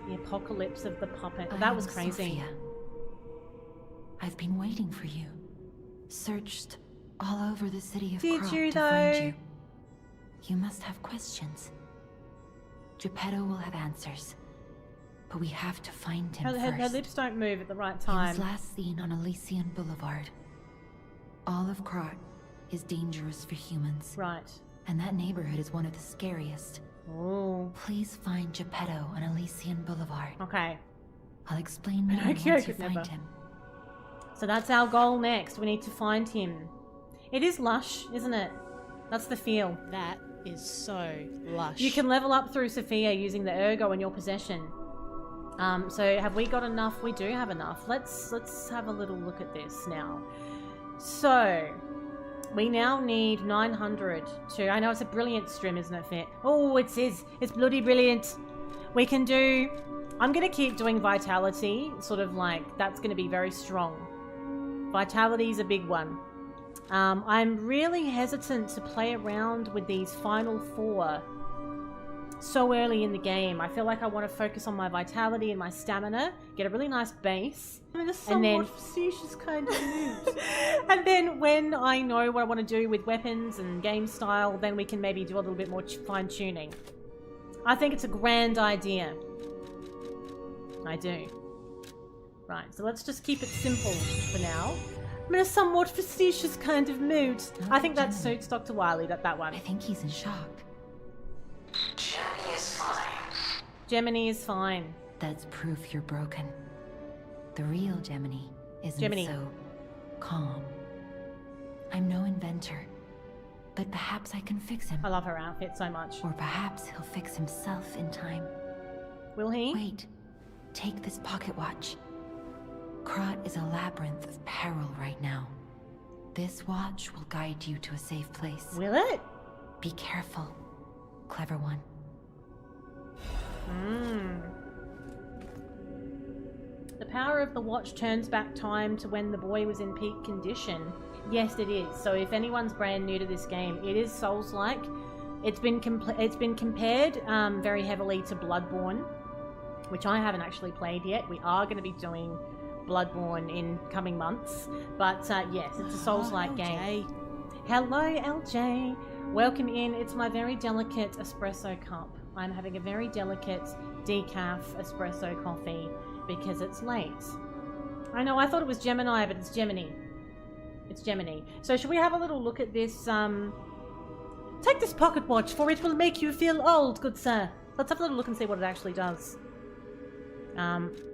The apocalypse of the puppet. Oh, that was crazy. Sophia. I've been waiting for you. Searched all over the city of Krat to find you. You must have questions. Geppetto will have answers. But we have to find him first. Her lips don't move at the right time. He was last seen on Elysian Boulevard. All of Krat is dangerous for humans. Right. And that neighborhood is one of the scariest. Oh. Please find Geppetto on Elysian Boulevard. Okay. I'll explain more once you find him. So that's our goal next. We need to find him. It is lush, isn't it? That's the feel. That is so lush. You can level up through Sophia using the ergo in your possession. So have we got enough? We do have enough. Let's have a little look at this now. So we now need 900 to... I know it's a brilliant stream, isn't it, Fit? Oh, it is. It's bloody brilliant. We can do... I'm going to keep doing Vitality. Sort of like, that's going to be very strong. Vitality is a big one. I'm really hesitant to play around with these final 4 so early in the game. I feel like I want to focus on my Vitality and my Stamina, get a really nice base. I mean, a somewhat facetious kind of moves. And then when I know what I want to do with weapons and game style, then we can maybe do a little bit more fine-tuning. I think it's a grand idea. I do. Right, so let's just keep it simple for now. I'm in a somewhat facetious kind of mood. I think that suits Dr. Wily, that one. I think he's in shock. Gemini is fine. Gemini is fine. That's proof you're broken. The real Gemini isn't so calm. I'm no inventor, but perhaps I can fix him. I love her outfit so much. Or perhaps he'll fix himself in time. Will he? Wait, take this pocket watch. Krat is a labyrinth of peril right now. This watch will guide you to a safe place. Will it? Be careful, clever one. The power of the watch turns back time to when the boy was in peak condition. Yes, it is. So if anyone's brand new to this game, it is Souls-like. It's been compared very heavily to Bloodborne, which I haven't actually played yet. We are going to be doing Bloodborne in coming months, but yes, it's a Souls-like game. Hello, LJ. Welcome in. It's my very delicate espresso cup. I'm having a very delicate decaf espresso coffee because it's late. I know, I thought it was Gemini, but it's Gemini. It's Gemini. So should we have a little look at this? Take this pocket watch, for it will make you feel old, good sir. Let's have a little look and see what it actually does.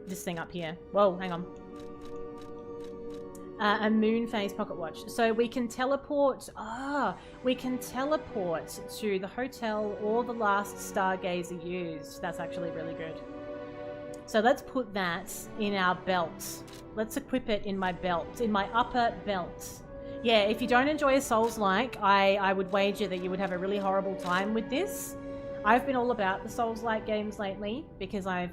This thing up here. Whoa, hang on. A moon phase pocket watch. So we can teleport. We can teleport to the hotel or the last stargazer used. That's actually really good. So let's put that in our belt. Let's equip it in my belt, in my upper belt. Yeah, if you don't enjoy a Souls-like, I would wager that you would have a really horrible time with this. I've been all about the Souls-like games lately because I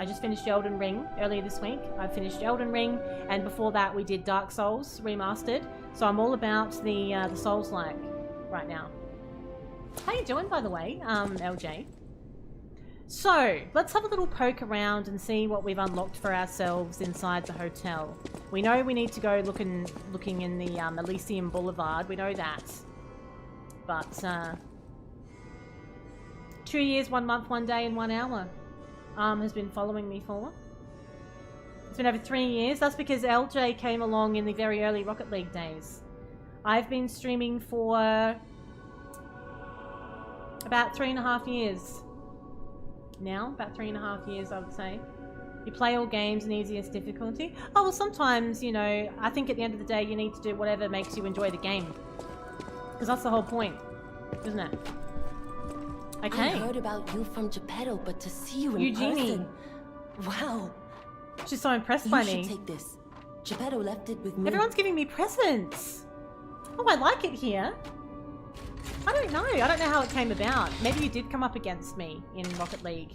just finished Elden Ring earlier this week. I finished Elden Ring, and before that we did Dark Souls Remastered. So I'm all about the Souls-like right now. How you doing, by the way, LJ? So let's have a little poke around and see what we've unlocked for ourselves inside the hotel. We know we need to go looking in the Elysium Boulevard. We know that, but 2 years, 1 month, 1 day, and 1 hour has been following me for. It's been over 3 years. That's because LJ came along in the very early Rocket League days. I've been streaming for about 3.5 years now. About 3.5 years, I would say. You play all games in easiest difficulty. Oh, well, sometimes, you know, I think at the end of the day, you need to do whatever makes you enjoy the game. Because that's the whole point, isn't it? Okay. I heard about you from Geppetto, but to see you in Eugenie. person. Wow. She's so impressed by me. You should take this. Geppetto left it with me. Everyone's giving me presents. Oh, I like it here. I don't know. I don't know how it came about. Maybe you did come up against me in Rocket League.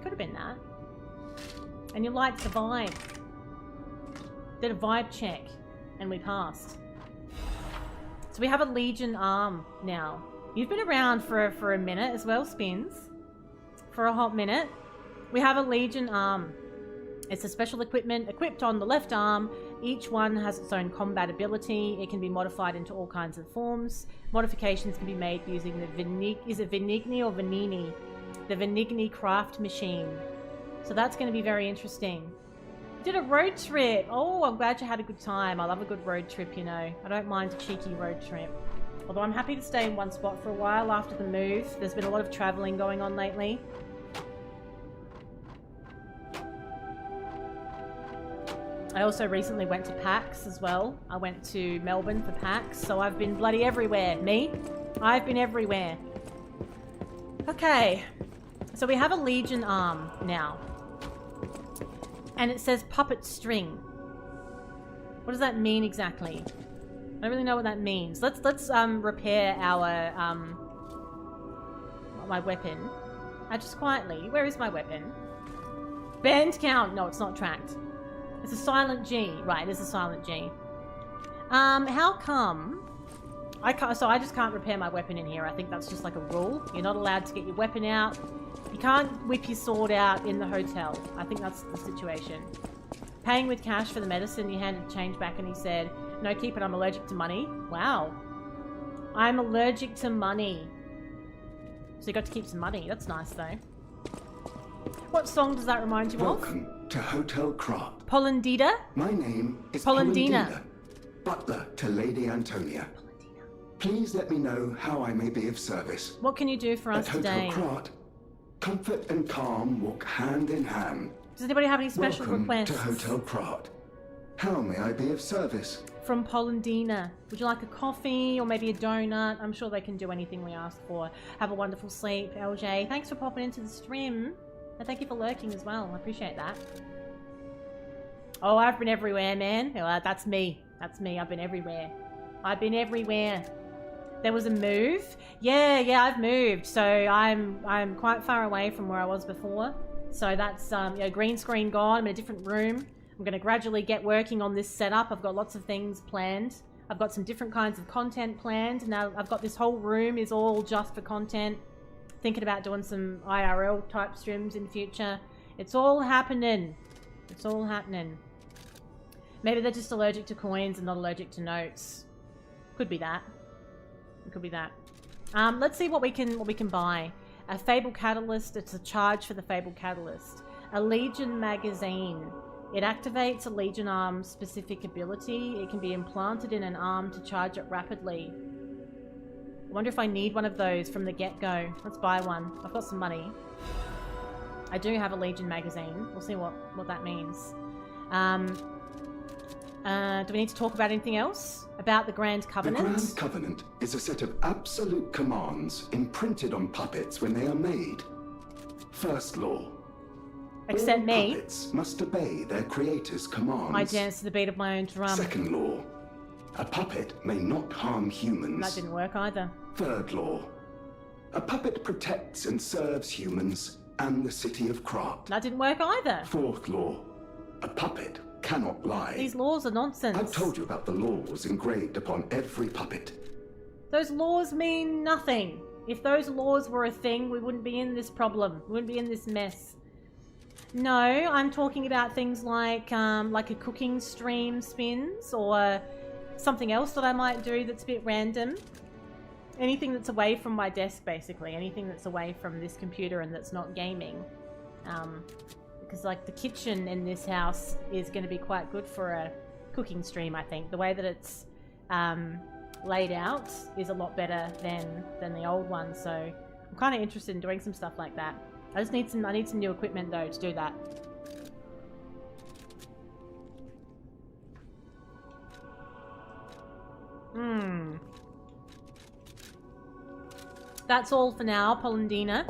Could have been that. And you liked the vibe. Did a vibe check, and we passed. So we have a Legion arm now. You've been around for a minute as well, Spins. For a hot minute. We have a Legion arm. It's a special equipment equipped on the left arm. Each one has its own combat ability. It can be modified into all kinds of forms. Modifications can be made using the Venigni or Venini? The Venigni craft machine. So that's going to be very interesting. Did a road trip. Oh, I'm glad you had a good time. I love a good road trip, you know. I don't mind a cheeky road trip. Although I'm happy to stay in one spot for a while after the move. There's been a lot of traveling going on lately. I also recently went to PAX as well. I went to Melbourne for PAX, so I've been bloody everywhere. Me? I've been everywhere. Okay. So we have a Legion arm now. And it says puppet string. What does that mean exactly? I don't really know what that means. Let's repair our my weapon. Just quietly. Where is my weapon? Band count. No, it's not tracked. It's a silent G. Right, it's a silent G. How come I can't? So I just can't repair my weapon in here. I think that's just like a rule. You're not allowed to get your weapon out. You can't whip your sword out in the hotel. I think that's the situation. Paying with cash for the medicine, he handed change back and he said, "No, keep it, I'm allergic to money." Wow. I'm allergic to money. So you got to keep some money. That's nice, though. What song does that remind you of? Welcome to Hotel Krat. Polendida? My name is Polendina. butler to Lady Antonia. Please let me know how I may be of service. What can you do for us At today? Hotel Krat, comfort and calm walk hand in hand. Does anybody have any special Welcome requests? to Hotel Krat. How may I be of service? From Polendina. Would you like a coffee or maybe a donut? I'm sure they can do anything we ask for. Have a wonderful sleep, LJ. Thanks for popping into the stream. And thank you for lurking as well. I appreciate that. Oh, I've been everywhere, man. Well, that's me. That's me. I've been everywhere. I've been everywhere. There was a move. Yeah, I've moved. So I'm quite far away from where I was before. So that's green screen gone. I'm in a different room. I'm going to gradually get working on this setup. I've got lots of things planned. I've got some different kinds of content planned. Now I've got this whole room is all just for content. Thinking about doing some IRL type streams in the future. It's all happening. It's all happening. Maybe they're just allergic to coins and not allergic to notes. Could be that. It could be that. Let's see what we can buy. A Fable Catalyst. It's a charge for the Fable Catalyst. A Legion Magazine. It activates a Legion arm's specific ability. It can be implanted in an arm to charge it rapidly. I wonder if I need one of those from the get-go. Let's buy one. I've got some money. I do have a Legion Magazine. We'll see what that means. Do we need to talk about anything else? About the Grand Covenant? The Grand Covenant is a set of absolute commands imprinted on puppets when they are made. First law. Except all me. Puppets must obey their creator's commands. I dance to the beat of my own drum. Second law. A puppet may not harm humans. That didn't work either. Third law. A puppet protects and serves humans and the city of Krat. That didn't work either. Fourth law. A puppet cannot lie. These laws are nonsense. I've told you about the laws engraved upon every puppet. Those laws mean nothing. If those laws were a thing, we wouldn't be in this problem. We wouldn't be in this mess. No, I'm talking about things like a cooking stream spins or something else that I might do that's a bit random. Anything that's away from my desk, basically. Anything that's away from this computer and that's not gaming. Because like the kitchen in this house is going to be quite good for a cooking stream, I think. The way that it's laid out is a lot better than the old one, so I'm kind of interested in doing some stuff like that. I need some new equipment though to do that. That's all for now, Polendina.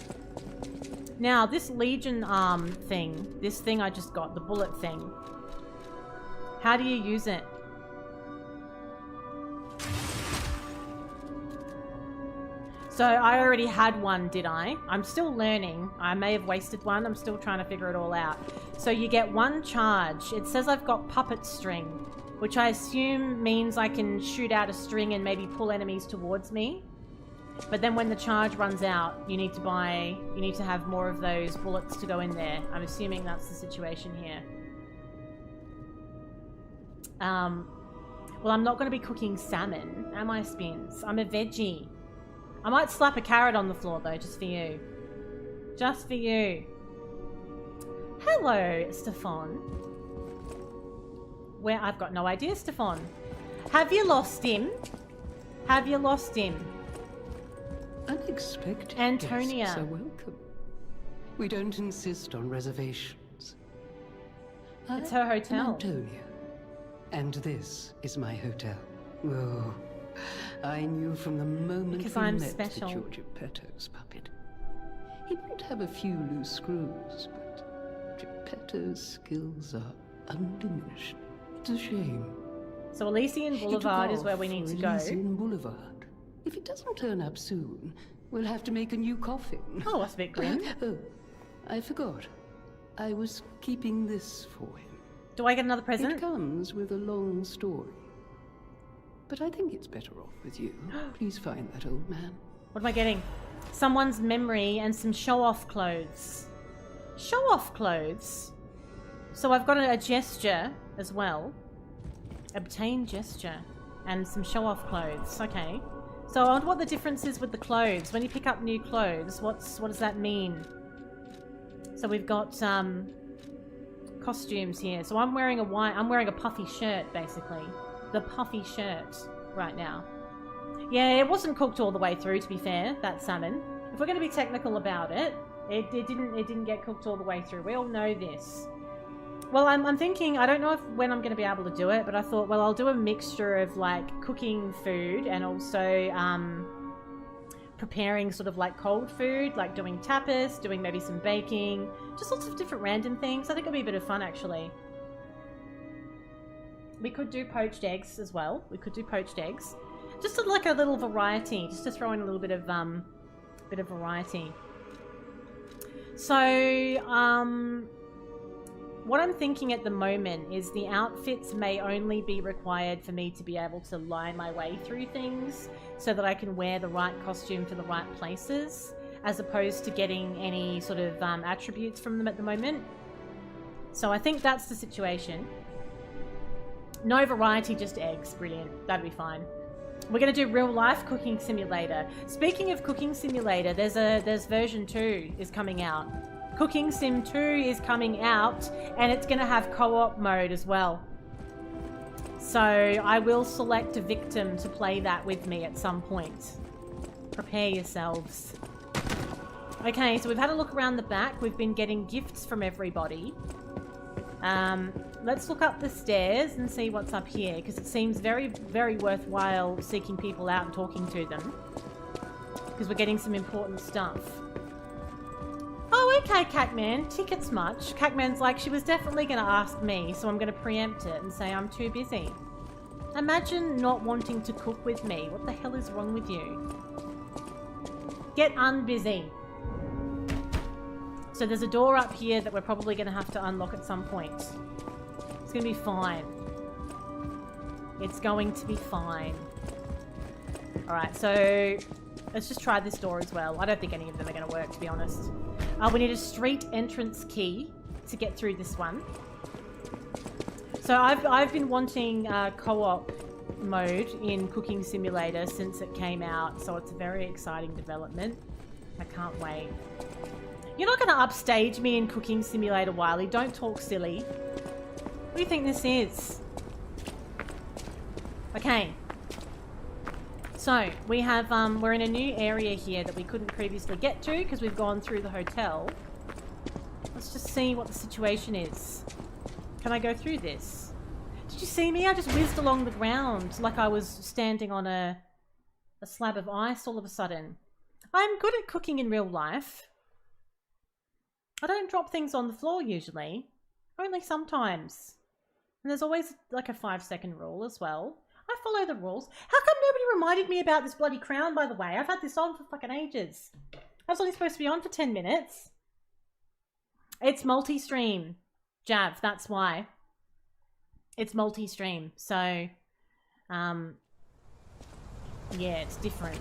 Now, this Legion arm thing, this thing I just got, the bullet thing. How do you use it? So I already had one, did I? I'm still learning. I may have wasted one. I'm still trying to figure it all out. So you get one charge. It says I've got puppet string, which I assume means I can shoot out a string and maybe pull enemies towards me. But then when the charge runs out, you need to have more of those bullets to go in there. I'm assuming that's the situation here. Well, I'm not going to be cooking salmon, am I, Spins? I'm a veggie. I might slap a carrot on the floor, though, just for you. Just for you. Hello, Stefan. Where? I've got no idea, Stefan. Have you lost him? Have you lost him? Unexpected Antonia. guests are welcome. We don't insist on reservations. It's her hotel. I'm Antonia, and this is my hotel. Oh, I knew from the moment because we I'm met special. that you're Geppetto's puppet. He might have a few loose screws, but Geppetto's skills are undiminished. It's a shame. So Elysian Boulevard is where we need to go. Elysian Boulevard. If it doesn't turn up soon, we'll have to make a new coffin. Oh, that's a bit grim. Oh, I forgot. I was keeping this for him. Do I get another It present? comes with a long story. But I think it's better off with you. Please find that old man. What am I getting? Someone's memory and some show-off clothes. Show-off clothes? So I've got a gesture as well. Obtain gesture. And some show-off clothes. Okay. So I wonder what the difference is with the clothes. When you pick up new clothes, what does that mean? So we've got costumes here. So I'm wearing a puffy shirt, basically. The puffy shirt right now. Yeah, it wasn't cooked all the way through, to be fair, that salmon. If we're going to be technical about it, it didn't get cooked all the way through. We all know this. Well, I'm thinking, I don't know when I'm going to be able to do it, but I thought, well, I'll do a mixture of like cooking food and also preparing sort of like cold food, like doing tapas, doing maybe some baking, just lots of different random things. I think it'll be a bit of fun, actually. We could do poached eggs as well. We could do poached eggs. Just like a little variety, just to throw in a little bit of variety. So, what I'm thinking at the moment is the outfits may only be required for me to be able to lie my way through things so that I can wear the right costume for the right places, as opposed to getting any sort of attributes from them at the moment. So I think that's the situation. No variety, just eggs. Brilliant. That'd be fine. We're gonna do real life cooking simulator. Speaking of cooking simulator, there's version 2 is coming out. Cooking Sim 2 is coming out, and it's gonna have co-op mode as well. So I will select a victim to play that with me at some point. Prepare yourselves. Okay, so we've had a look around the back. We've been getting gifts from everybody. Let's look up the stairs and see what's up here, because it seems very, very worthwhile seeking people out and talking to them. Because we're getting some important stuff. Oh, okay, Catman. Tickets much. Catman's like, she was definitely going to ask me, so I'm going to preempt it and say I'm too busy. Imagine not wanting to cook with me. What the hell is wrong with you? Get unbusy. So there's a door up here that we're probably going to have to unlock at some point. It's going to be fine. It's going to be fine. Alright, so let's just try this door as well. I don't think any of them are going to work, to be honest. We need a street entrance key to get through this one. So I've been wanting co-op mode in Cooking Simulator since it came out, so it's a very exciting development. I can't wait. You're not going to upstage me in Cooking Simulator, Wiley. Don't talk silly. What do you think this is? Okay. So, we have, we're in a new area here that we couldn't previously get to because we've gone through the hotel. Let's just see what the situation is. Can I go through this? Did you see me? I just whizzed along the ground like I was standing on a slab of ice all of a sudden. I'm good at cooking in real life. I don't drop things on the floor usually. Only sometimes. And there's always like a 5-second rule as well. I follow the rules. How come nobody reminded me about this bloody crown, by the way? I've had this on for fucking ages. I was only supposed to be on for 10 minutes. It's multi-stream, Jav, that's why. It's multi-stream, so, yeah, it's different.